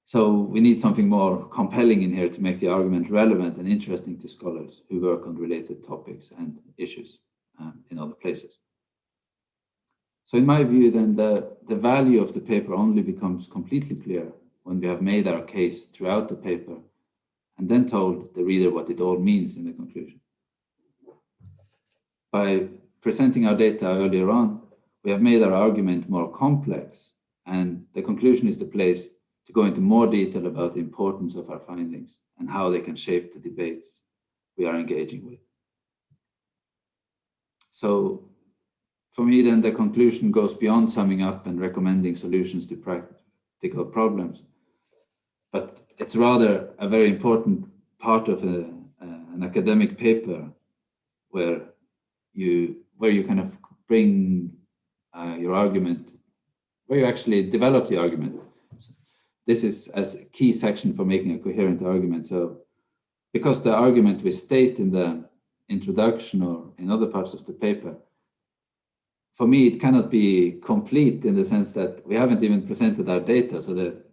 So we need something more compelling in here to make the argument relevant and interesting to scholars who work on related topics and issues in other places. So in my view, then the value of the paper only becomes completely clear when we have made our case throughout the paper and then told the reader what it all means in the conclusion. By presenting our data earlier on, we have made our argument more complex, and the conclusion is the place to go into more detail about the importance of our findings and how they can shape the debates we are engaging with. So for me, then the conclusion goes beyond summing up and recommending solutions to practical problems, but it's rather a very important part of an academic paper where you kind of bring your argument, where you actually develop the argument. This is as a key section for making a coherent argument. So because the argument we state in the introduction or in other parts of the paper, for me, it cannot be complete in the sense that we haven't even presented our data, so that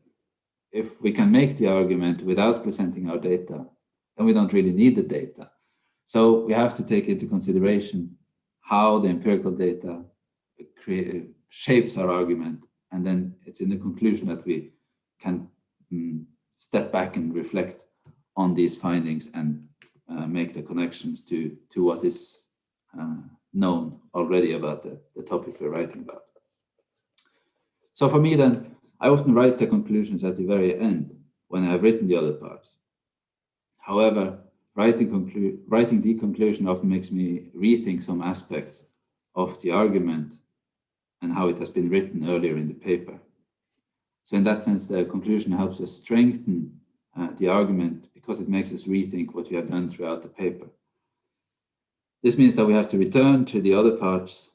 if we can make the argument without presenting our data, then we don't really need the data. So we have to take into consideration how the empirical data shapes our argument. And then it's in the conclusion that we can step back and reflect on these findings and make the connections to what is known already about the topic we're writing about. So for me then, I often write the conclusions at the very end when I have written the other parts. However, writing the conclusion often makes me rethink some aspects of the argument and how it has been written earlier in the paper. So in that sense, the conclusion helps us strengthen the argument because it makes us rethink what we have done throughout the paper. This means that we have to return to the other parts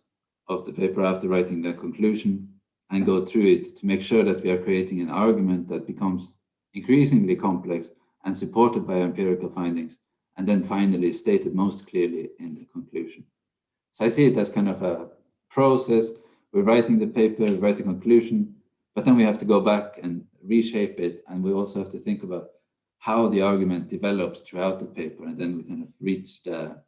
of the paper after writing the conclusion and go through it to make sure that we are creating an argument that becomes increasingly complex and supported by empirical findings, and then finally stated most clearly in the conclusion. So I see it as kind of a process. We're writing the paper, write the conclusion, but then we have to go back and reshape it. And we also have to think about how the argument develops throughout the paper. And then we kind of reach the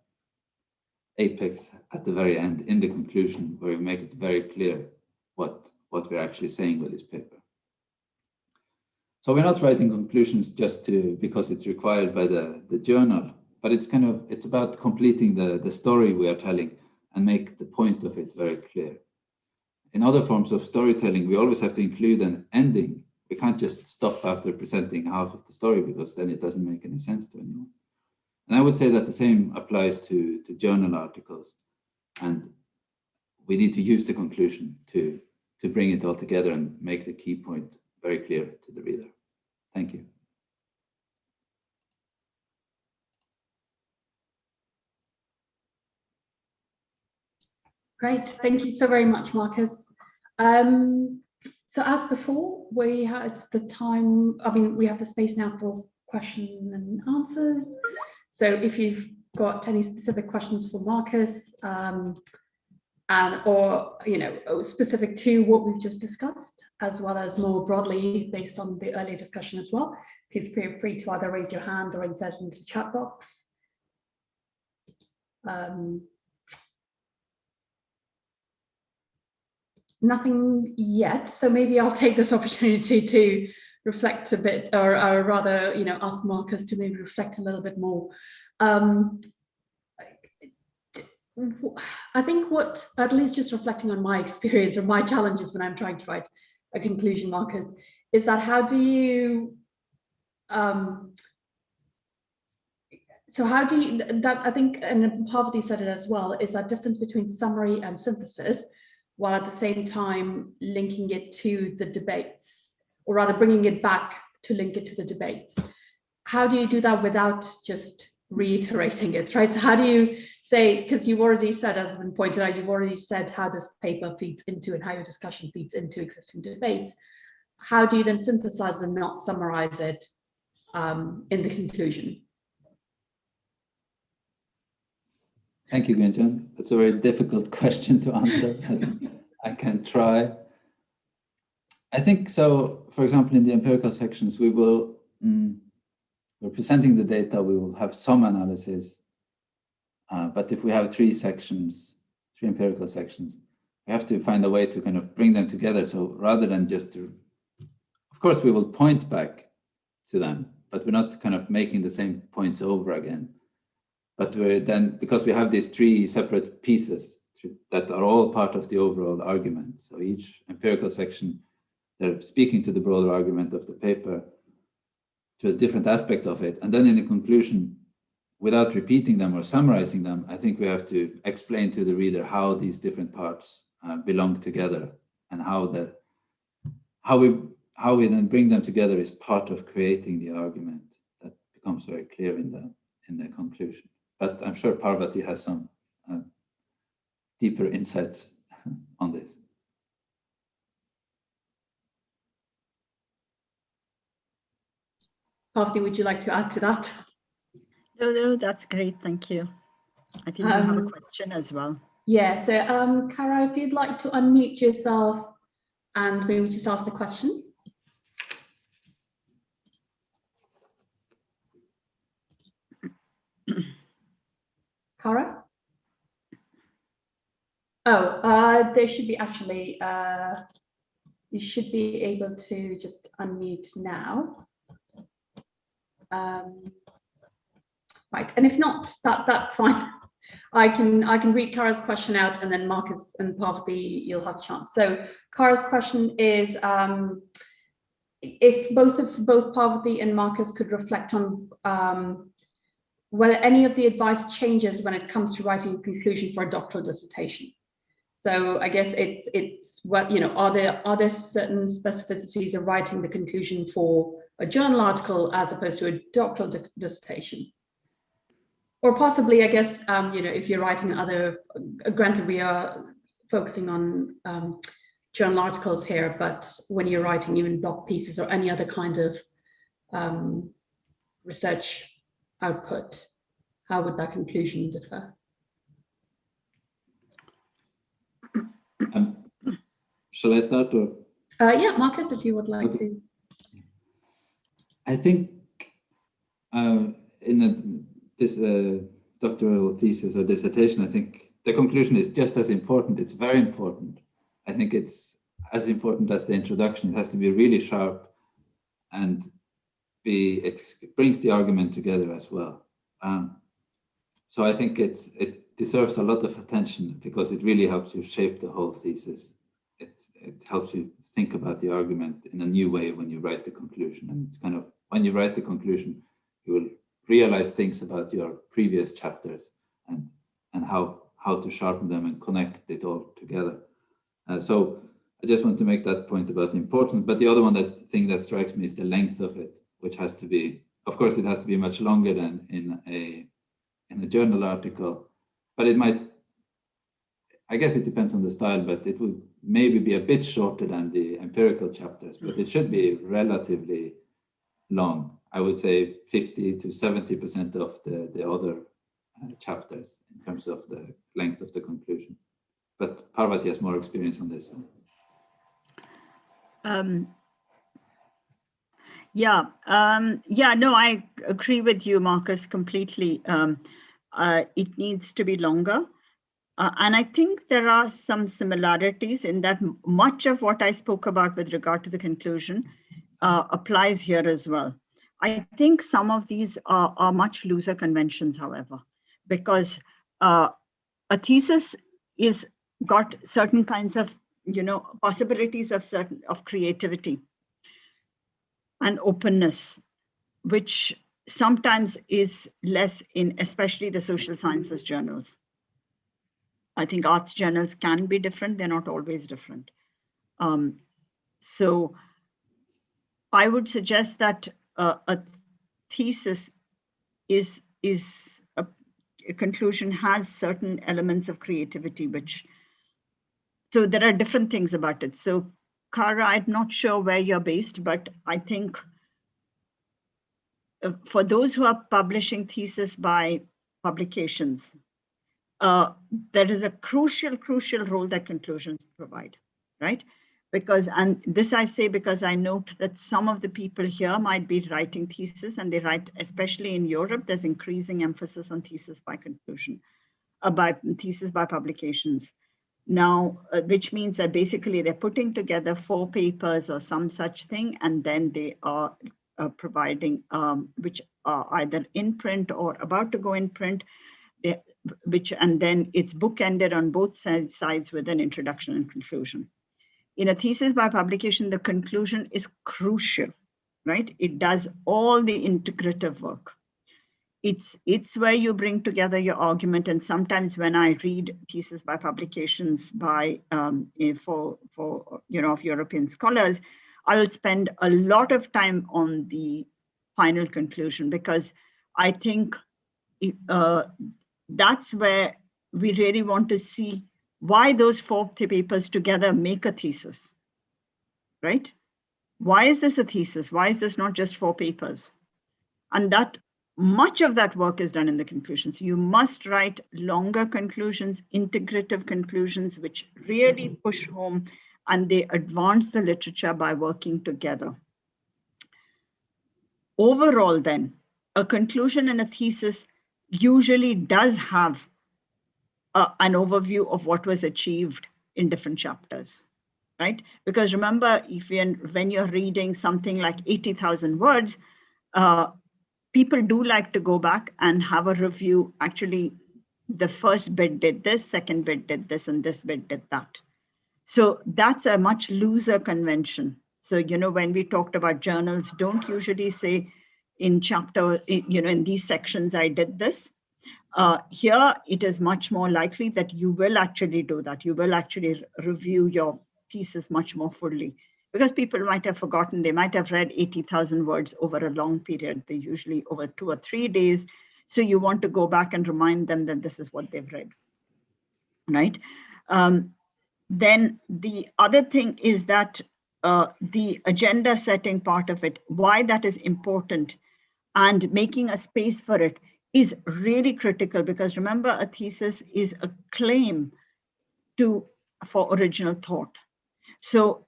apex at the very end in the conclusion, where we make it very clear what we're actually saying with this paper. So we're not writing conclusions just because it's required by the journal, but it's about completing the story we are telling and make the point of it very clear. In other forms of storytelling, we always have to include an ending. We can't just stop after presenting half of the story, because then it doesn't make any sense to anyone. And I would say that the same applies to journal articles. And we need to use the conclusion to bring it all together and make the key point very clear to the reader. Thank you. Great, thank you so very much, Markus. So as before, we had the time, we have the space now for question and answers. So if you've got any specific questions for Markus, or specific to what we've just discussed, as well as more broadly based on the earlier discussion as well, please feel free to either raise your hand or insert it into the chat box. Nothing yet, so maybe I'll take this opportunity to reflect a bit, or rather, ask Markus to maybe reflect a little bit more. I think at least just reflecting on my experience or my challenges when I'm trying to write a conclusion, Markus, is that how do you, I think, and Parvati said it as well, is that difference between summary and synthesis, while at the same time linking it to the debates, or rather bringing it back to link it to the debates. How do you do that without just reiterating it, right? So how do you say, because you've already said, as has been pointed out, you've already said how this paper feeds into and how your discussion feeds into existing debates. How do you then synthesize and not summarize it in the conclusion? Thank you, Gunjan. It's a very difficult question to answer, but I can try. I think so. For example, in the empirical sections, we're presenting the data, we will have some analysis. But if we have three empirical sections, we have to find a way to kind of bring them together. So rather than just of course, we will point back to them, but we're not kind of making the same points over again. But we're then, because we have these three separate pieces that are all part of the overall argument. So each empirical section, they're speaking to the broader argument of the paper, to a different aspect of it. And then in the conclusion, without repeating them or summarizing them, I think we have to explain to the reader how these different parts belong together, and how we then bring them together is part of creating the argument. That becomes very clear in the conclusion. But I'm sure Parvati has some deeper insights on this. Parvati, would you like to add to that? No, that's great. Thank you. I think we have a question as well. Yeah, so Cara, if you'd like to unmute yourself and maybe just ask the question. Cara? Oh, there should be actually, you should be able to just unmute now. Right, and if not, that's fine. I can read Cara's question out, and then Markus and Parvati, you'll have a chance. So Cara's question is, if both Parvati and Markus could reflect on whether any of the advice changes when it comes to writing a conclusion for a doctoral dissertation. So I guess it's what, you know, are there certain specificities of writing the conclusion for a journal article as opposed to a doctoral dissertation? Or possibly, I guess, you know, if you're writing granted we are focusing on journal articles here, but when you're writing even blog pieces or any other kind of research output, how would that conclusion differ? Shall I start? Or? Yeah, Markus, if you would like to. I think in this doctoral thesis or dissertation, I think the conclusion is just as important. It's very important. I think it's as important as the introduction. It has to be really sharp, and it brings the argument together as well. So I think it deserves a lot of attention, because it really helps you shape the whole thesis. It helps you think about the argument in a new way when you write the conclusion. And it's kind of, when you write the conclusion, you will realize things about your previous chapters and how to sharpen them and connect it all together. So I just want to make that point about the importance. But the other thing that strikes me is the length of it, which has to be, of course, it has to be much longer than in a journal article, but it might, I guess it depends on the style, but it would maybe be a bit shorter than the empirical chapters, but it should be relatively long. I would say 50 to 70% of the other chapters in terms of the length of the conclusion. But Parvati has more experience on this. No, I agree with you, Markus, completely. It needs to be longer. And I think there are some similarities in that much of what I spoke about with regard to the conclusion applies here as well. I think some of these are much looser conventions, however, because a thesis is got certain kinds of, possibilities of creativity and openness, which sometimes is less in especially the social sciences journals. I think arts journals can be different. They're not always different. So I would suggest that a thesis is a conclusion has certain elements of creativity, so there are different things about it. So Cara, I'm not sure where you're based, but I think for those who are publishing thesis by publications, there is a crucial role that conclusions provide, right? Because, and this I say because I note that some of the people here might be writing thesis, and they write, especially in Europe, there's increasing emphasis on thesis by conclusion, by thesis by publications. Now, which means that basically they're putting together 4 papers or some such thing, and then they are providing, which are either in print or about to go in print, and then it's bookended on both sides with an introduction and conclusion. In a thesis by publication, the conclusion is crucial, right? It does all the integrative work. It's where you bring together your argument. And sometimes when I read thesis by publications by for of European scholars, I will spend a lot of time on the final conclusion, because I think that's where we really want to see why those 4 papers together make a thesis, right? Why is this a thesis? Why is this not just 4 papers? And that much of that work is done in the conclusions. You must write longer conclusions, integrative conclusions, which really push home and they advance the literature by working together. Overall, then, a conclusion in a thesis usually does have an overview of what was achieved in different chapters, right? Because remember, when you're reading something like 80,000 words, people do like to go back and have a review. Actually, the first bit did this, second bit did this, and this bit did that. So that's a much looser convention. So, when we talked about journals, don't usually say in chapter, in these sections, I did this. Here, it is much more likely that you will actually do that. You will actually review your thesis much more fully, because people might have forgotten. They might have read 80,000 words over a long period. They usually over 2 or 3 days. So you want to go back and remind them that this is what they've read, right? Then the other thing is that the agenda setting part of it, why that is important and making a space for it is really critical, because remember, a thesis is a claim for original thought. So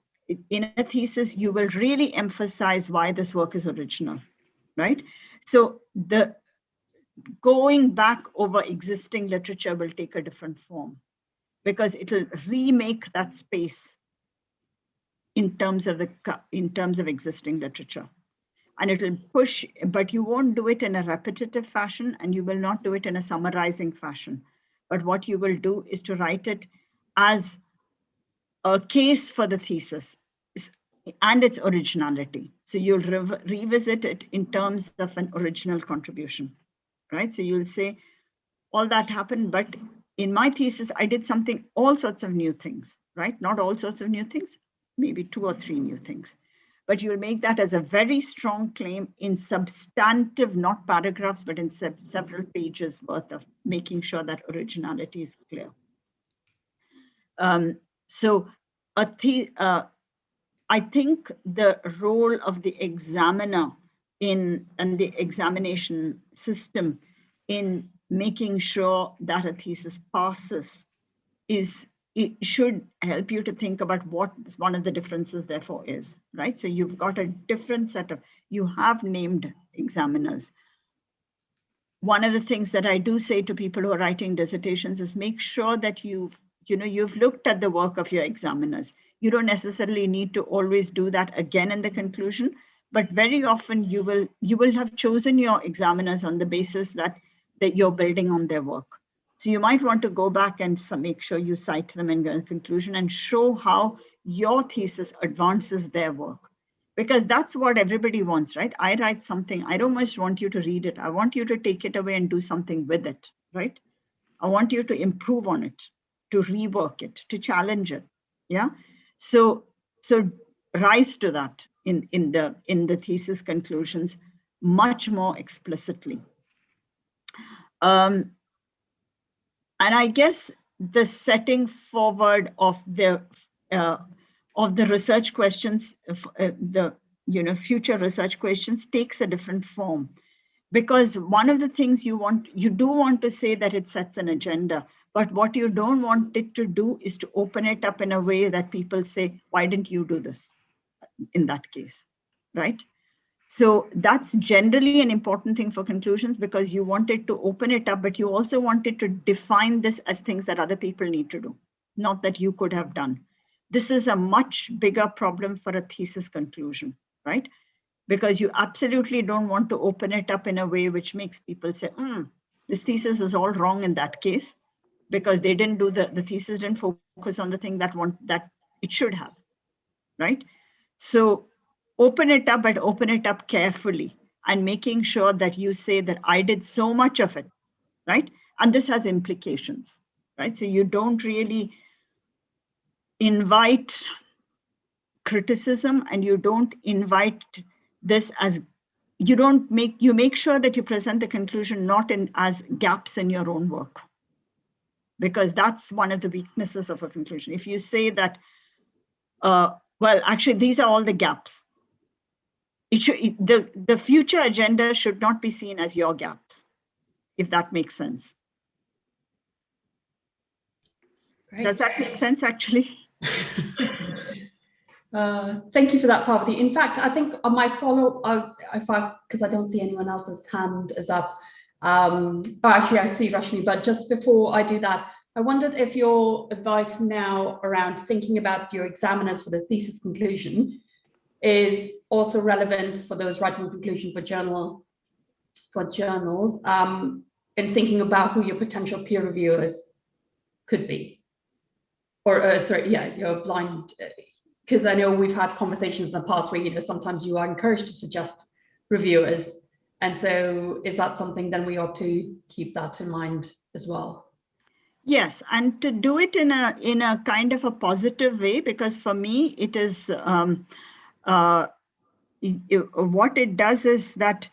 in a thesis, you will really emphasize why this work is original, right? So the going back over existing literature will take a different form, because it will remake that space in terms of existing literature. And it will push, but you won't do it in a repetitive fashion, and you will not do it in a summarizing fashion. But what you will do is to write it as a case for the thesis and its originality. So you'll revisit it in terms of an original contribution, right? So you'll say, all that happened, but in my thesis, I did all sorts of new things, right? Not all sorts of new things, maybe 2 or 3 new things. But you'll make that as a very strong claim in substantive, not paragraphs, but in several pages worth of making sure that originality is clear. So I think the role of the examiner and the examination system in making sure that a thesis passes it should help you to think about what one of the differences therefore is, right? So you've got a different setup. You have named examiners. One of the things that I do say to people who are writing dissertations is make sure that you've looked at the work of your examiners. You don't necessarily need to always do that again in the conclusion, but very often you will have chosen your examiners on the basis that you're building on their work. So you might want to go back and make sure you cite them in the conclusion and show how your thesis advances their work. Because that's what everybody wants, right? I write something, I don't just want you to read it. I want you to take it away and do something with it, right? I want you to improve on it, to rework it, to challenge it, yeah? So rise to that in the thesis conclusions much more explicitly. And I guess the setting forward of the research questions, future research questions takes a different form, Because one of the things you do want to say that it sets an agenda, but what you don't want it to do is to open it up in a way that people say, why didn't you do this in that case, right? So that's generally an important thing for conclusions, because you want it to open it up, but you also want it to define this as things that other people need to do, not that you could have done. This is a much bigger problem for a thesis conclusion, right? Because you absolutely don't want to open it up in a way which makes people say, this thesis is all wrong in that case, because they didn't do the thesis didn't focus on the thing that it should have, right? So open it up, but open it up carefully and making sure that you say that I did so much of it, right? And this has implications, right? So you don't really invite criticism, and you don't invite this as, you make sure that you present the conclusion not as gaps in your own work, because that's one of the weaknesses of a conclusion. If you say that, well, actually, these are all the gaps, the future agenda should not be seen as your gaps, if that makes sense. Great. Does that make sense, actually? Thank you for that, Parvati. In fact, I think on my follow-up, because I don't see anyone else's hand is up. Actually, I see Rashmi, but just before I do that, I wondered if your advice now around thinking about your examiners for the thesis conclusion is also relevant for those writing a conclusion for journals, and thinking about who your potential peer reviewers could be, or sorry, yeah, your blind. Because I know we've had conversations in the past where sometimes you are encouraged to suggest reviewers, and so is that something then we ought to keep that in mind as well? Yes, and to do it in a kind of a positive way, because for me it is what it does is that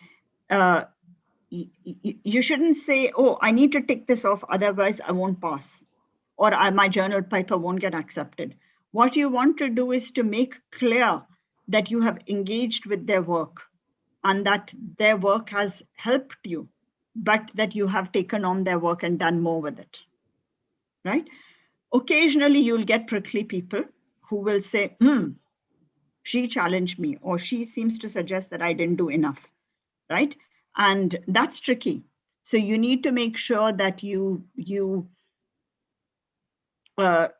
you shouldn't say, oh, I need to tick this off, otherwise I won't pass, or my journal paper won't get accepted. What you want to do is to make clear that you have engaged with their work and that their work has helped you, but that you have taken on their work and done more with it, right? Occasionally you'll get prickly people who will say, she challenged me, or she seems to suggest that I didn't do enough, right? And that's tricky. So you need to make sure that you write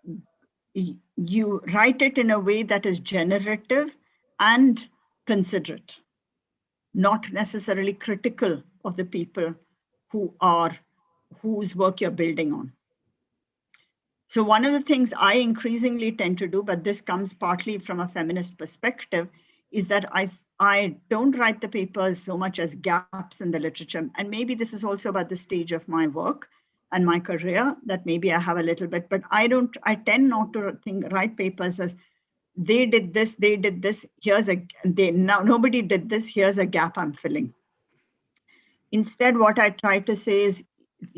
it in a way that is generative and considerate, not necessarily critical of the people whose work you're building on. So one of the things I increasingly tend to do, but this comes partly from a feminist perspective, is that I don't write the papers so much as gaps in the literature. And maybe this is also about the stage of my work and my career, that maybe I have a little bit, but I tend not to write papers as they did this, nobody did this, here's a gap I'm filling. Instead, what I try to say is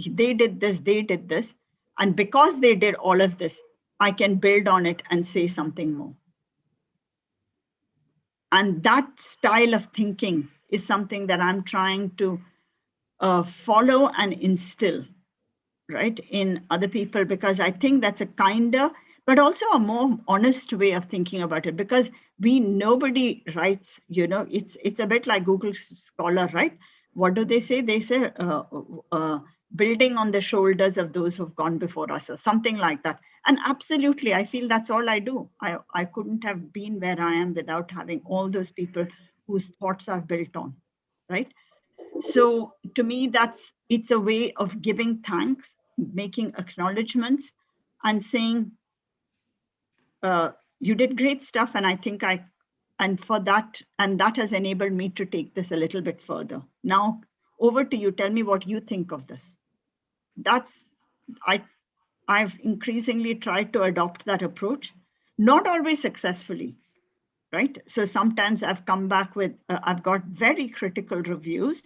they did this, and because they did all of this, I can build on it and say something more. And that style of thinking is something that I'm trying to follow and instill, right, in other people, because I think that's a kinder, but also a more honest way of thinking about it, because nobody writes, it's a bit like Google Scholar, right? What do they say? They say, building on the shoulders of those who've gone before us, or something like that. And absolutely, I feel that's all I do. I couldn't have been where I am without having all those people whose thoughts I've built on, right? So to me, it's a way of giving thanks, making acknowledgements, and saying, you did great stuff, and I think that has enabled me to take this a little bit further. Now, over to you. Tell me what you think of this. I've increasingly tried to adopt that approach, not always successfully, right? So sometimes I've come back with, I've got very critical reviews.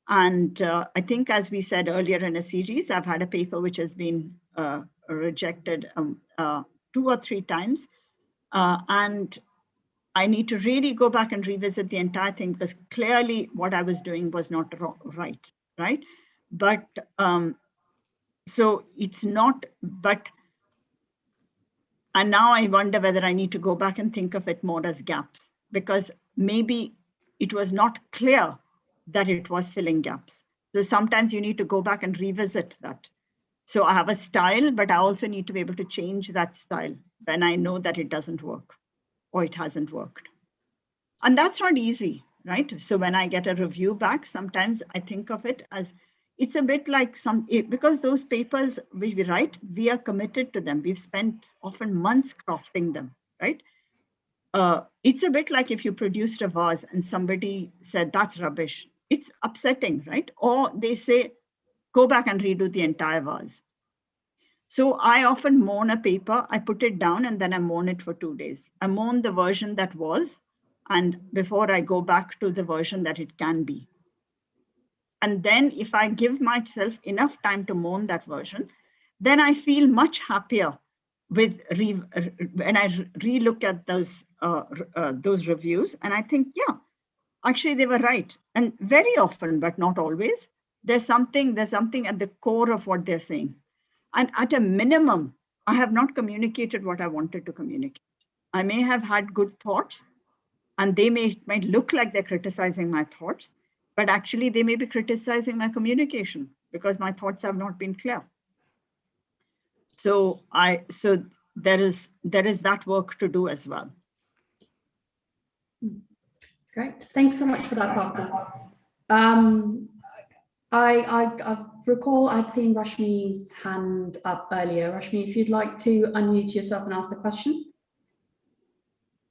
And I think, as we said earlier in a series, I've had a paper which has been rejected 2 or 3 times. And I need to really go back and revisit the entire thing, because clearly what I was doing was not right? But so it's not, and now I wonder whether I need to go back and think of it more as gaps, because maybe it was not clear that it was filling gaps. So sometimes you need to go back and revisit that. So I have a style, but I also need to be able to change that style when I know that it doesn't work or it hasn't worked. And that's not easy, right? So when I get a review back, sometimes I think of it as, it's a bit like because those papers we write, we are committed to them. We've spent often months crafting them, right? It's a bit like if you produced a vase and somebody said, that's rubbish. It's upsetting, right? Or they say, go back and redo the entire vase. So I often mourn a paper, I put it down and then I mourn it for 2 days. I mourn the version that was, and before I go back to the version that it can be. And then if I give myself enough time to mourn that version, then I feel much happier with when I relook at those reviews, and I think, yeah, actually they were right. And very often, but not always, there's something at the core of what they're saying. And at a minimum, I have not communicated what I wanted to communicate. I may have had good thoughts, and they might look like they're criticizing my thoughts, but actually they may be criticizing my communication because my thoughts have not been clear. So there is that work to do as well. Great, thanks so much for that, Parvati. I recall I'd seen Rashmi's hand up earlier. Rashmi, if you'd like to unmute yourself and ask the question.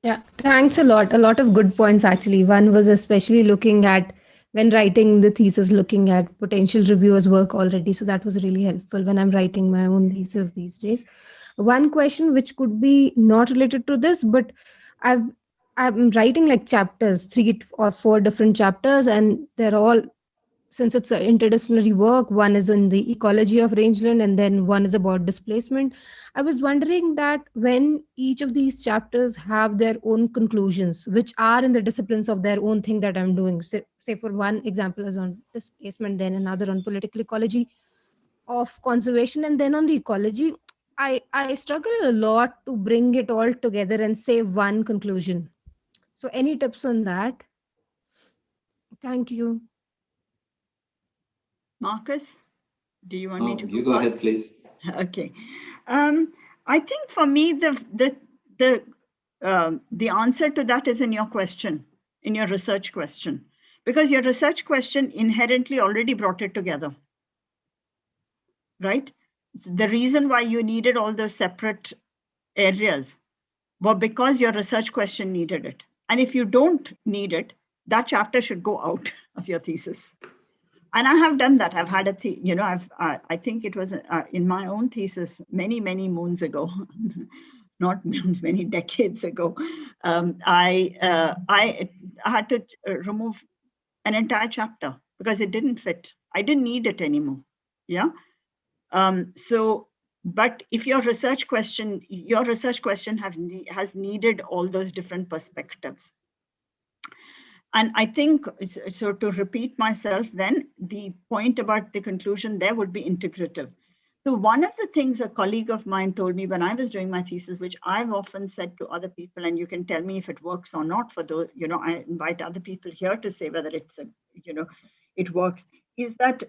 Yeah, thanks a lot. A lot of good points, actually. One was especially looking at, when writing the thesis, looking at potential reviewers' work already. So that was really helpful when I'm writing my own thesis these days. One question which could be not related to this, but I'm writing like chapters, 3 or 4 different chapters, and they're all, since it's an interdisciplinary work, one is on the ecology of rangeland and then one is about displacement. I was wondering that when each of these chapters have their own conclusions, which are in the disciplines of their own thing that I'm doing, say for one example is on displacement, then another on political ecology of conservation, and then on the ecology, I struggle a lot to bring it all together and say one conclusion. So any tips on that? Thank you. Markus, do you want me to? You go ahead, please. Okay. I think for me, the answer to that is in your question, in your research question, because your research question inherently already brought it together, right? The reason why you needed all those separate areas were because your research question needed it. And if you don't need it, that chapter should go out of your thesis. And I have done that. I've had I think it was in my own thesis many moons ago, not moons, many decades ago. I had to remove an entire chapter because it didn't fit. I didn't need it anymore. Yeah. But if your research question has needed all those different perspectives. And I think, so to repeat myself then, the point about the conclusion there would be integrative. So one of the things a colleague of mine told me when I was doing my thesis, which I've often said to other people, and you can tell me if it works or not for those, I invite other people here to say whether it's, it works, is that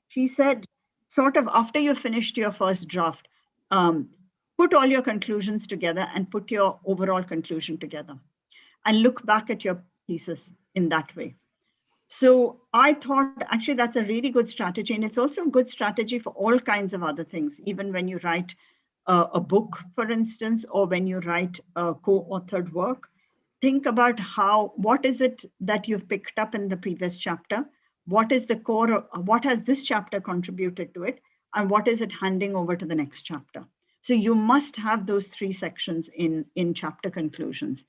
she said, sort of after you finished your first draft, put all your conclusions together and put your overall conclusion together and look back at your thesis in that way. So I thought actually that's a really good strategy, and it's also a good strategy for all kinds of other things, even when you write a book, for instance, or when you write a co-authored work. Think about what is it that you've picked up in the previous chapter? What is the core, what has this chapter contributed to it? And what is it handing over to the next chapter? So you must have those 3 sections in chapter conclusions.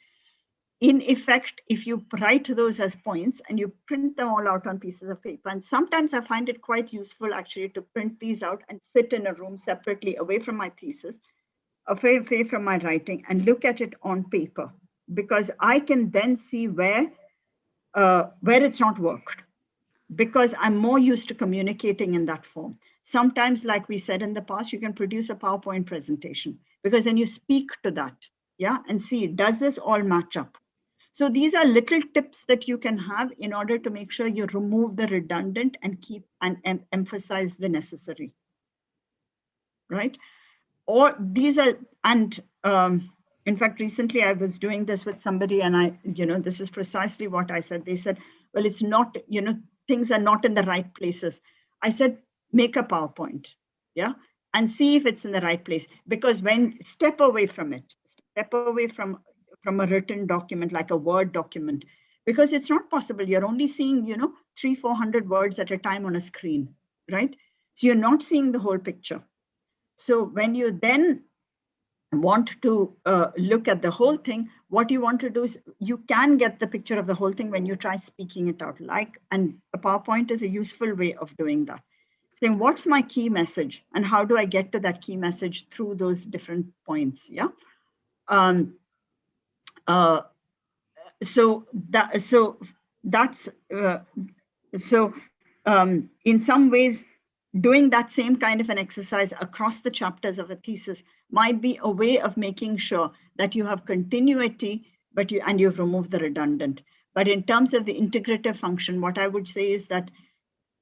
In effect, if you write those as points and you print them all out on pieces of paper, and sometimes I find it quite useful actually to print these out and sit in a room separately away from my thesis, away from my writing, and look at it on paper, because I can then see where it's not worked, because I'm more used to communicating in that form. Sometimes, like we said in the past, you can produce a PowerPoint presentation because then you speak to that, yeah, and see, does this all match up? So these are little tips that you can have in order to make sure you remove the redundant and keep and emphasize the necessary, right? Or these are, and in fact, recently I was doing this with somebody and this is precisely what I said. They said, well, it's not, things are not in the right places. I said, make a PowerPoint, yeah, and see if it's in the right place. Because step away from it, step away from a written document, like a Word document, because it's not possible. You're only seeing, 300-400 words at a time on a screen, right? So you're not seeing the whole picture. So when you then want to look at the whole thing, what you want to do is you can get the picture of the whole thing when you try speaking it out, and a PowerPoint is a useful way of doing that. Saying, what's my key message and how do I get to that key message through those different points, yeah? In some ways, doing that same kind of an exercise across the chapters of a thesis might be a way of making sure that you have continuity, and you've removed the redundant. But in terms of the integrative function, what I would say is that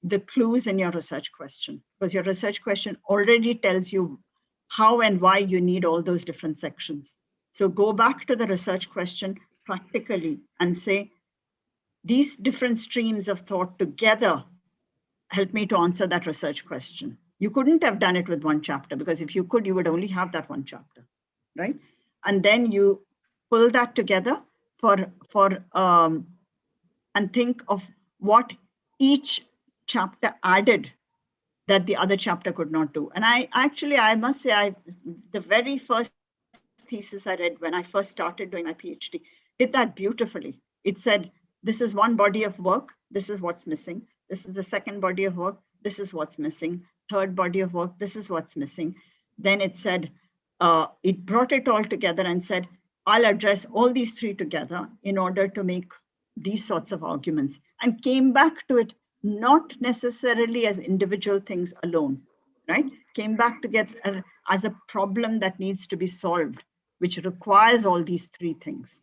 the clues in your research question, because your research question already tells you how and why you need all those different sections. So go back to the research question practically and say, these different streams of thought together help me to answer that research question. You couldn't have done it with one chapter, because if you could, you would only have that one chapter, right? And then you pull that together and think of what each chapter added that the other chapter could not do. And I must say, the very first thesis I read when I first started doing my PhD did that beautifully. It said, this is one body of work, this is what's missing. This is the second body of work, this is what's missing. Third body of work, this is what's missing. Then it said, it brought it all together and said, I'll address all these three together in order to make these sorts of arguments, and came back to it not necessarily as individual things alone, right? Came back together as a problem that needs to be solved, which requires all these three things.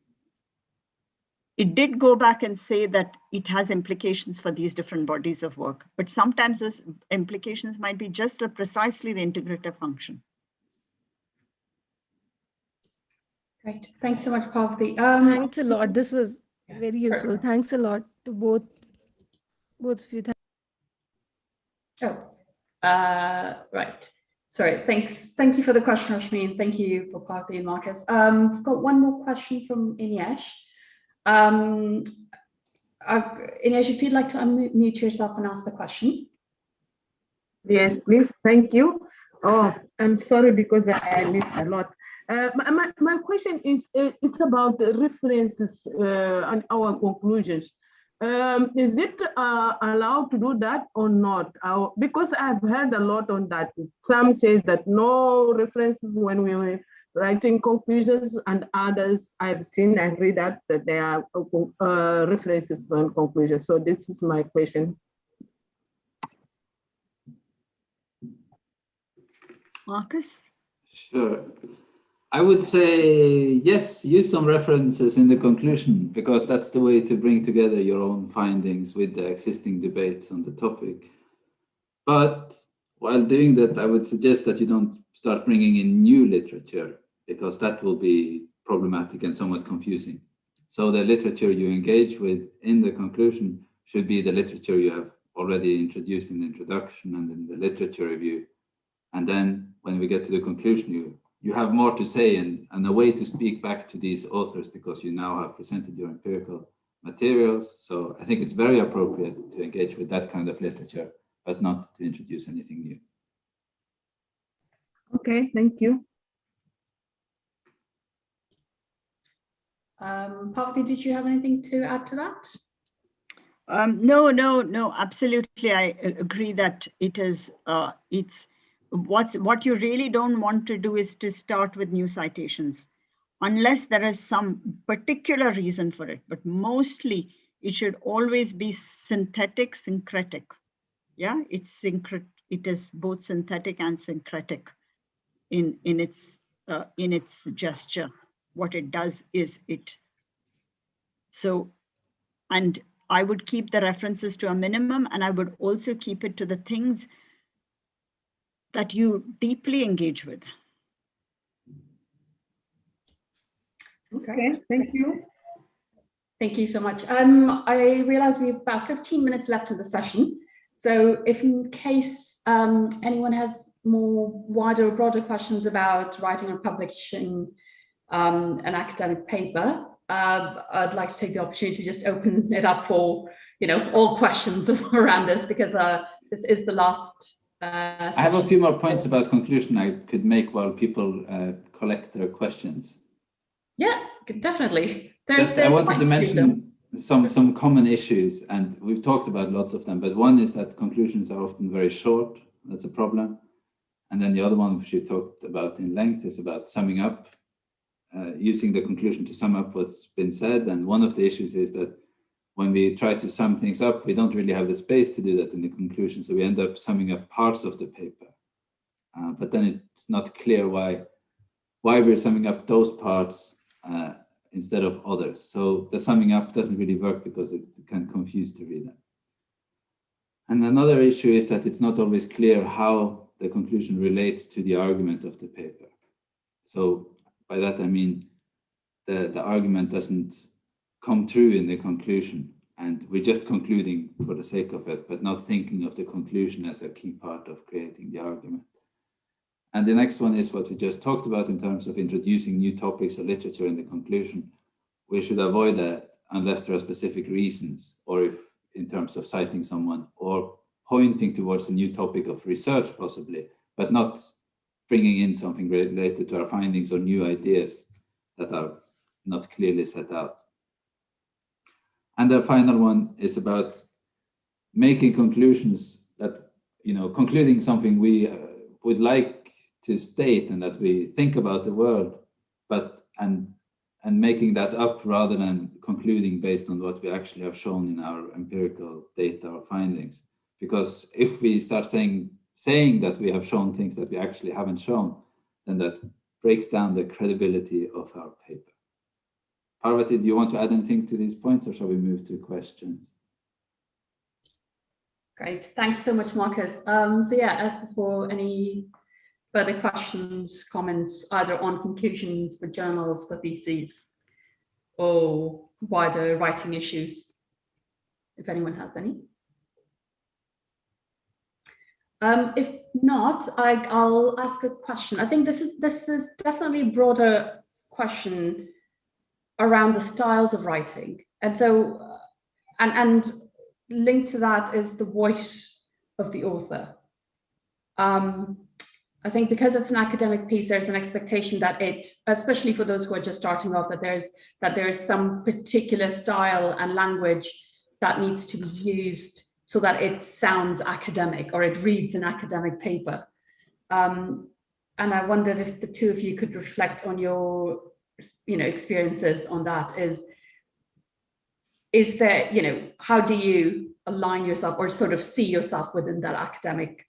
It did go back and say that it has implications for these different bodies of work, but sometimes those implications might be just precisely the integrative function. Great, thanks so much, Parvati. Thanks a lot. This was very useful. Thanks a lot to both of you. Right. Sorry, thank you for the question, Rashmi, and thank you for Parvati and Markus. I've got one more question from Inesh. Inesh, if you'd like to unmute yourself and ask the question. Yes, please. Thank you. Oh, I'm sorry because I missed a lot. My question is, it's about the references and our conclusions. Is it allowed to do that or not? Because I've heard a lot on that. Some say that no references when we were writing conclusions, and others I've seen and read that there are references on conclusions. So this is my question. Markus? Sure. I would say, yes, use some references in the conclusion, because that's the way to bring together your own findings with the existing debates on the topic. But while doing that, I would suggest that you don't start bringing in new literature, because that will be problematic and somewhat confusing. So the literature you engage with in the conclusion should be the literature you have already introduced in the introduction and in the literature review. And then when we get to the conclusion, you have more to say and a way to speak back to these authors, because you now have presented your empirical materials. So I think it's very appropriate to engage with that kind of literature, but not to introduce anything new. Okay, thank you. Parvati, did you have anything to add to that? No, absolutely. I agree that it is, what you really don't want to do is to start with new citations. unless there is some particular reason for it, but mostly it should always be synthetic, syncretic. Yeah, it is both synthetic and syncretic in its gesture. What it does is and I would keep the references to a minimum, and I would also keep it to the things that you deeply engage with. Okay, thank you. Thank you so much. I realize we have about 15 minutes left of the session. So if in case anyone has more wider or broader questions about writing or publishing an academic paper, I'd like to take the opportunity to just open it up for, all questions around this, because this is the last I have a few more points about conclusion I could make while people collect their questions. Yeah, definitely. I wanted to mention some common issues, and we've talked about lots of them, but one is that conclusions are often very short. That's a problem. And then the other one, which you talked about in length, is about summing up, using the conclusion to sum up what's been said. And one of the issues is that when we try to sum things up, we don't really have the space to do that in the conclusion. So we end up summing up parts of the paper. But then it's not clear why we're summing up those parts instead of others. So the summing up doesn't really work because it can confuse the reader. And another issue is that it's not always clear how the conclusion relates to the argument of the paper. So by that, I mean, the argument doesn't come through in the conclusion, and we're just concluding for the sake of it, but not thinking of the conclusion as a key part of creating the argument. And the next one is what we just talked about in terms of introducing new topics or literature in the conclusion. We should avoid that unless there are specific reasons, or if in terms of citing someone or pointing towards a new topic of research possibly, but not bringing in something related to our findings or new ideas that are not clearly set out. And the final one is about making conclusions that, concluding something we would like to state and that we think about the world, and making that up rather than concluding based on what we actually have shown in our empirical data or findings. Because if we start saying that we have shown things that we actually haven't shown, then that breaks down the credibility of our paper. Parvati, do you want to add anything to these points, or shall we move to questions? Great, thanks so much, Markus. So yeah, as before, any further questions, comments, either on conclusions for journals, for theses, or wider writing issues, if anyone has any? If not, I'll ask a question. I think this is definitely a broader question around the styles of writing, and so and linked to that is the voice of the author. I think because it's an academic piece, there's an expectation that it, especially for those who are just starting off, that there's some particular style and language that needs to be used so that it sounds academic or it reads an academic paper. And I wondered if the two of you could reflect on your, experiences on that. Is there, how do you align yourself or sort of see yourself within that academic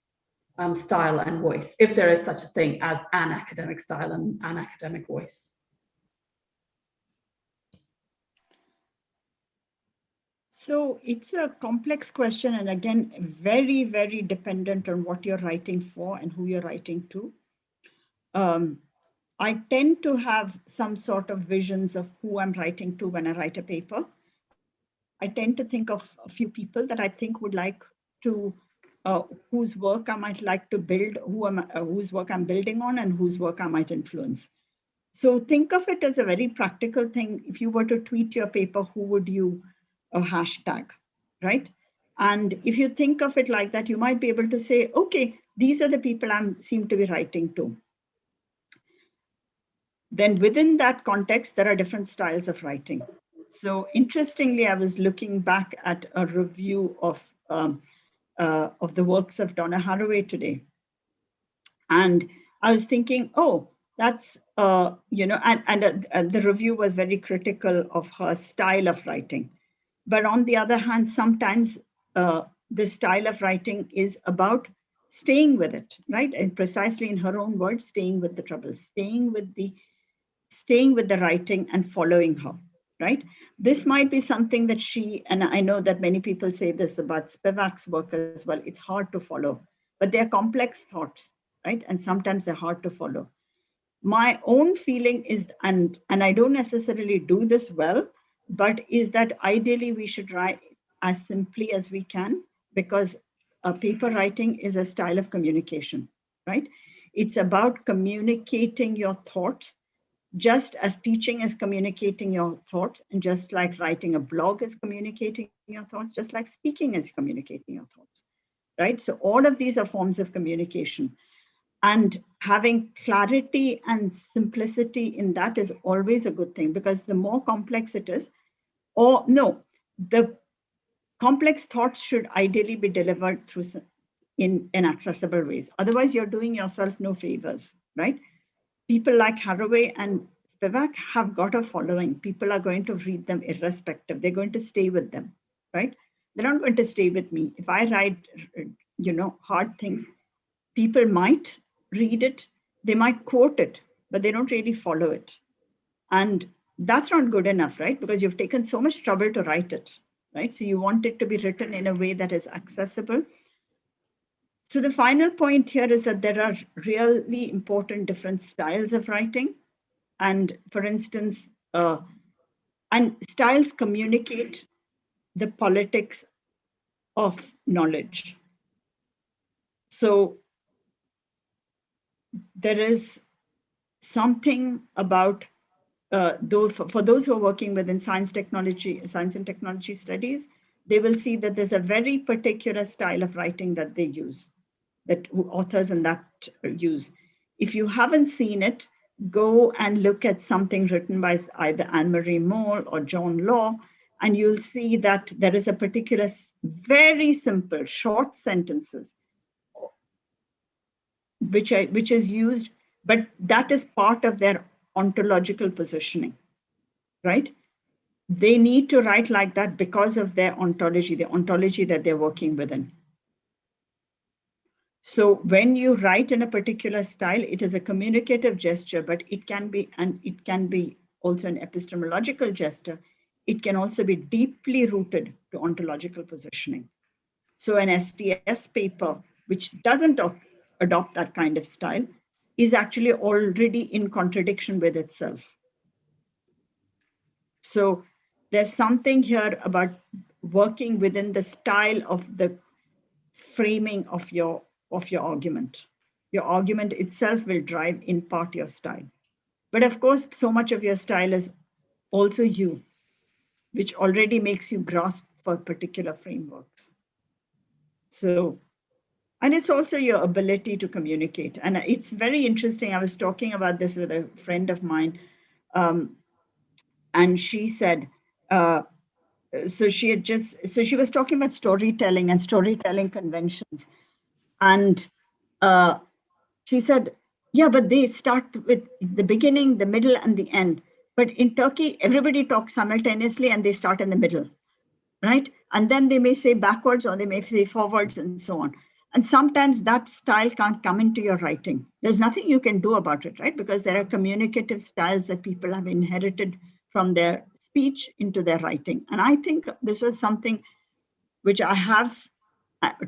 style and voice, if there is such a thing as an academic style and an academic voice? So it's a complex question, and again, very, very dependent on what you're writing for and who you're writing to. I tend to have some sort of visions of who I'm writing to when I write a paper. I tend to think of a few people that I think would like to, whose work I might like to build, whose work I'm building on, and whose work I might influence. So think of it as a very practical thing. If you were to tweet your paper, who would you hashtag, right? And if you think of it like that, you might be able to say, okay, these are the people I seem to be writing to. Then within that context, there are different styles of writing. So interestingly, I was looking back at a review of the works of Donna Haraway today. And I was thinking, oh, that's and the review was very critical of her style of writing. But on the other hand, sometimes the style of writing is about staying with it, right? And precisely in her own words, staying with the trouble, staying with the writing and following her, right? This might be something that and I know that many people say this about Spivak's work as well, it's hard to follow, but they're complex thoughts, right? And sometimes they're hard to follow. My own feeling is, and I don't necessarily do this well, but is that ideally we should write as simply as we can, because paper writing is a style of communication, right? It's about communicating your thoughts, just as teaching is communicating your thoughts, and just like writing a blog is communicating your thoughts, just like speaking is communicating your thoughts, right? So all of these are forms of communication. And having clarity and simplicity in that is always a good thing, because the more complex it is, the complex thoughts should ideally be delivered through in accessible ways. Otherwise, you're doing yourself no favors, right? People like Haraway and Spivak have got a following. People are going to read them irrespective. They're going to stay with them, right? They're not going to stay with me. If I write, hard things, people might read it, they might quote it, but they don't really follow it. And that's not good enough, right? Because you've taken so much trouble to write it, right? So you want it to be written in a way that is accessible. So the final point here is that there are really important different styles of writing. And for instance, and styles communicate the politics of knowledge. So there is something about for those who are working within science and technology studies, they will see that there's a very particular style of writing that they use, that authors in that use. If you haven't seen it, go and look at something written by either Anne-Marie Moore or John Law, and you'll see that there is a particular very simple short sentences which is used, but that is part of their ontological positioning, right? They need to write like that because of their ontology, the ontology that they're working within. So when you write in a particular style, it is a communicative gesture, but it can be also an epistemological gesture. It can also be deeply rooted to ontological positioning. So an STS paper, which doesn't adopt that kind of style, is actually already in contradiction with itself. So there's something here about working within the style of the framing of your argument. Your argument itself will drive in part your style. But of course, so much of your style is also you, which already makes you grasp for particular frameworks. So, and it's also your ability to communicate. And it's very interesting. I was talking about this with a friend of mine, and she said, so she was talking about storytelling and storytelling conventions. And she said, yeah, but they start with the beginning, the middle, and the end. But in Turkey, everybody talks simultaneously and they start in the middle, right? And then they may say backwards or they may say forwards and so on. And sometimes that style can't come into your writing. There's nothing you can do about it, right? Because there are communicative styles that people have inherited from their speech into their writing. And I think this was something which I have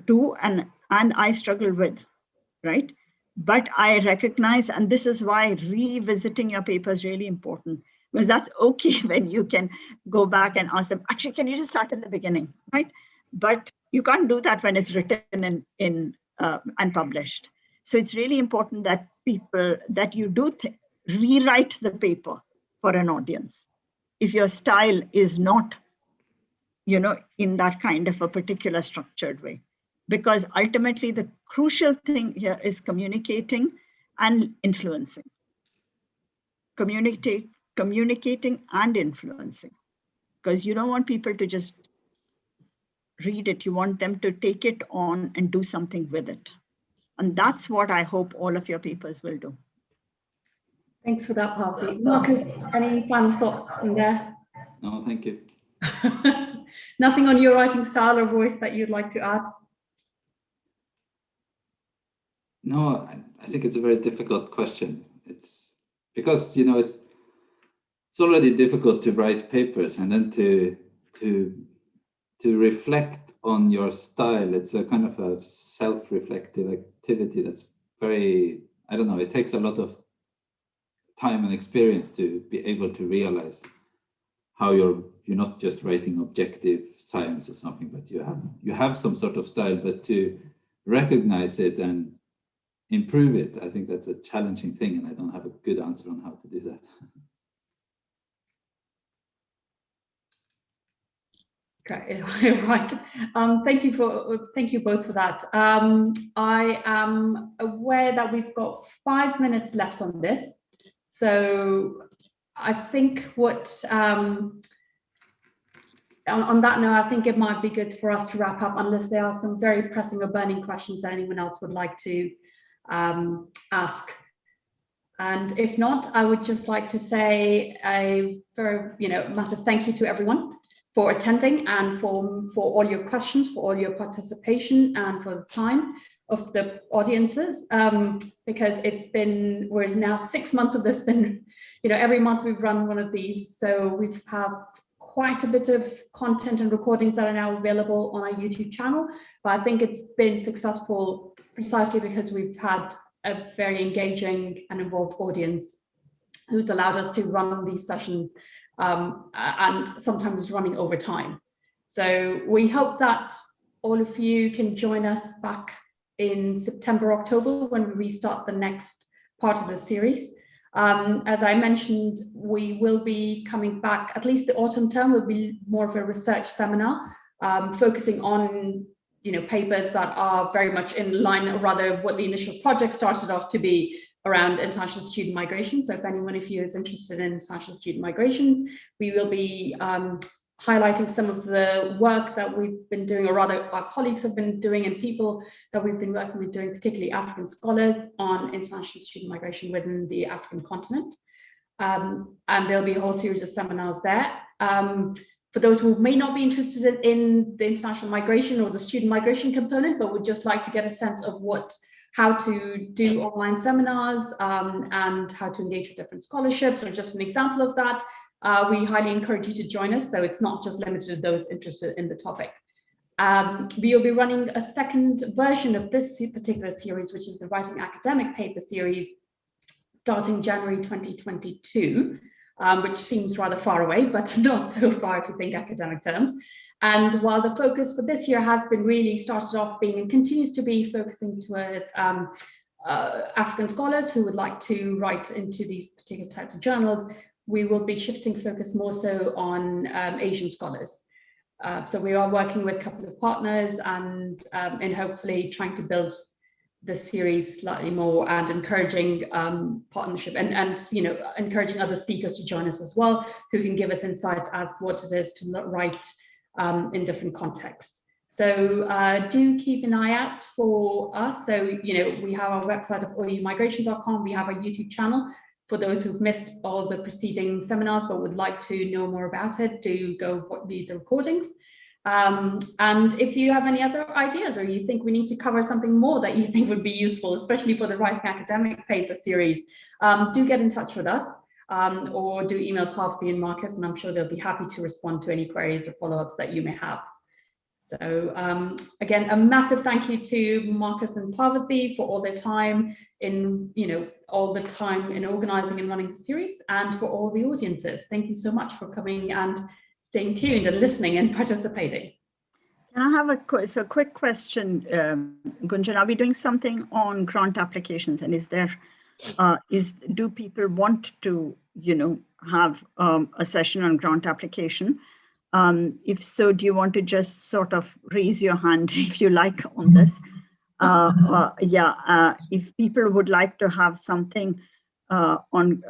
too, and I struggle with, right? But I recognize, and this is why revisiting your paper is really important, because that's okay when you can go back and ask them, actually, can you just start in the beginning, right? But you can't do that when it's written and published. So it's really important that you do rewrite the paper for an audience. If your style is not, in that kind of a particular structured way. Because ultimately the crucial thing here is communicating and influencing. Communicating and influencing. Because you don't want people to just read it, you want them to take it on and do something with it. And that's what I hope all of your papers will do. Thanks for that, Parvati. Markus, any final thoughts in there? No, thank you. Nothing on your writing style or voice that you'd like to add? No, I think it's a very difficult question. It's because, you know, it's already difficult to write papers, and then to reflect on your style. It's a kind of a self-reflective activity that's very, I don't know, it takes a lot of time and experience to be able to realize how you're not just writing objective science or something, but you have some sort of style, but to recognize it and improve it, I think that's a challenging thing, and I don't have a good answer on how to do that. Okay, right. Thank you both for that. I am aware that we've got 5 minutes left on this, so I think on that note, I think it might be good for us to wrap up, unless there are some very pressing or burning questions that anyone else would like to ask. And if not, I would just like to say a very, massive thank you to everyone for attending, and for all your questions, for all your participation, and for the time of the audiences, because we're now 6 months of this, been, every month we've run one of these, so we've had quite a bit of content and recordings that are now available on our YouTube channel. But I think it's been successful precisely because we've had a very engaging and involved audience who's allowed us to run these sessions, and sometimes running over time. So we hope that all of you can join us back in September, October, when we restart the next part of the series. As I mentioned, we will be coming back, at least the autumn term will be more of a research seminar, focusing on papers that are very much in line, or rather what the initial project started off to be, around international student migration. So if anyone of you is interested in international student migration, we will be highlighting some of the work that we've been doing, or rather our colleagues have been doing, and people that we've been working with doing, particularly African scholars, on international student migration within the African continent. And there'll be a whole series of seminars there. For those who may not be interested in the international migration or the student migration component, but would just like to get a sense of how to do online seminars, and how to engage with different scholarships, or just an example of that, we highly encourage you to join us. So it's not just limited to those interested in the topic. We will be running a second version of this particular series, which is the Writing Academic Paper series, starting January 2022, which seems rather far away, but not so far if you think academic terms. And while the focus for this year has been really started off being, and continues to be, focusing towards African scholars who would like to write into these particular types of journals, we will be shifting focus more so on Asian scholars. So we are working with a couple of partners, and hopefully trying to build the series slightly more, and encouraging partnership, and encouraging other speakers to join us as well, who can give us insight as what it is to write in different contexts. So do keep an eye out for us. So, we have our website of oumigrations.com. We have our YouTube channel. For those who've missed all the preceding seminars but would like to know more about it, do go view the recordings. And if you have any other ideas, or you think we need to cover something more that you think would be useful, especially for the Writing Academic Paper series, do get in touch with us, or do email Parvati and Markus, and I'm sure they'll be happy to respond to any queries or follow-ups that you may have. So again, a massive thank you to Markus and Parvati for all their time in, all the time in organizing and running the series, and for all the audiences. Thank you so much for coming and staying tuned and listening and participating. Can I have a quick question, Gunjan? Are we doing something on grant applications? And do people want to, have a session on grant application? If so, do you want to just sort of raise your hand if you like on this? If people would like to have something on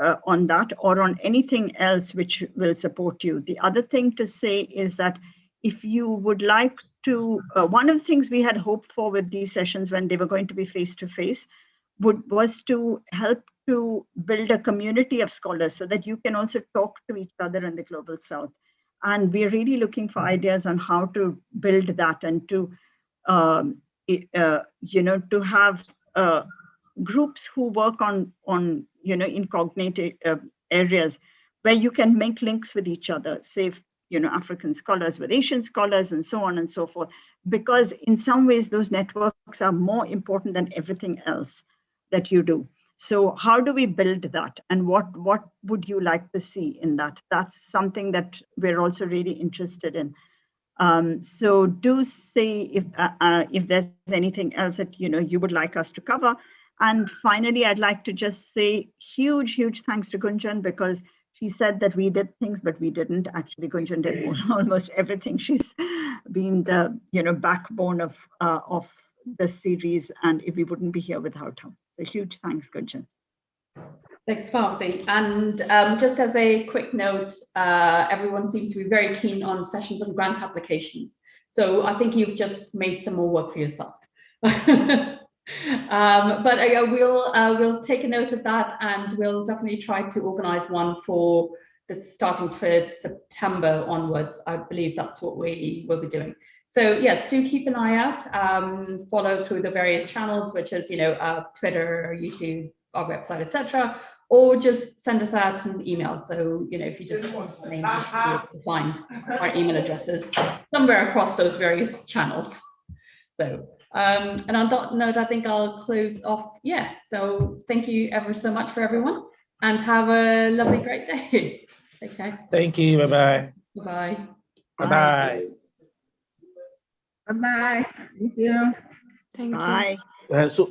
that, or on anything else which will support you. The other thing to say is that if you would like to, one of the things we had hoped for with these sessions when they were going to be face-to-face was to help to build a community of scholars so that you can also talk to each other in the Global South. And we're really looking for ideas on how to build that and to, to have groups who work on in cognate areas where you can make links with each other, say, African scholars with Asian scholars and so on and so forth, because in some ways those networks are more important than everything else that you do. So how do we build that, and what would you like to see in that? That's something that we're also really interested in. So do say if there's anything else that you would like us to cover. And finally, I'd like to just say huge thanks to Gunjan, because she said that we did things, but we didn't. Actually, Gunjan did almost everything. She's been the backbone of the series, and if we wouldn't be here without her. So huge thanks, Gunjan. Thanks, Parvati. And just as a quick note, everyone seems to be very keen on sessions on grant applications. So I think you've just made some more work for yourself. But we'll take a note of that, and we'll definitely try to organize one for the starting for September onwards. I believe that's what we will be doing. So yes, do keep an eye out, follow through the various channels, which is, Twitter, YouTube, our website, etc., or just send us out an email. So, if you just name it, you'll be able to find our email addresses somewhere across those various channels. So, and on that note, I think I'll close off. Yeah, so thank you ever so much for everyone, and have a lovely, great day. Okay. Thank you. Bye-bye. Bye-bye. Bye-bye. Bye-bye. Thank you. Thank you. Bye. So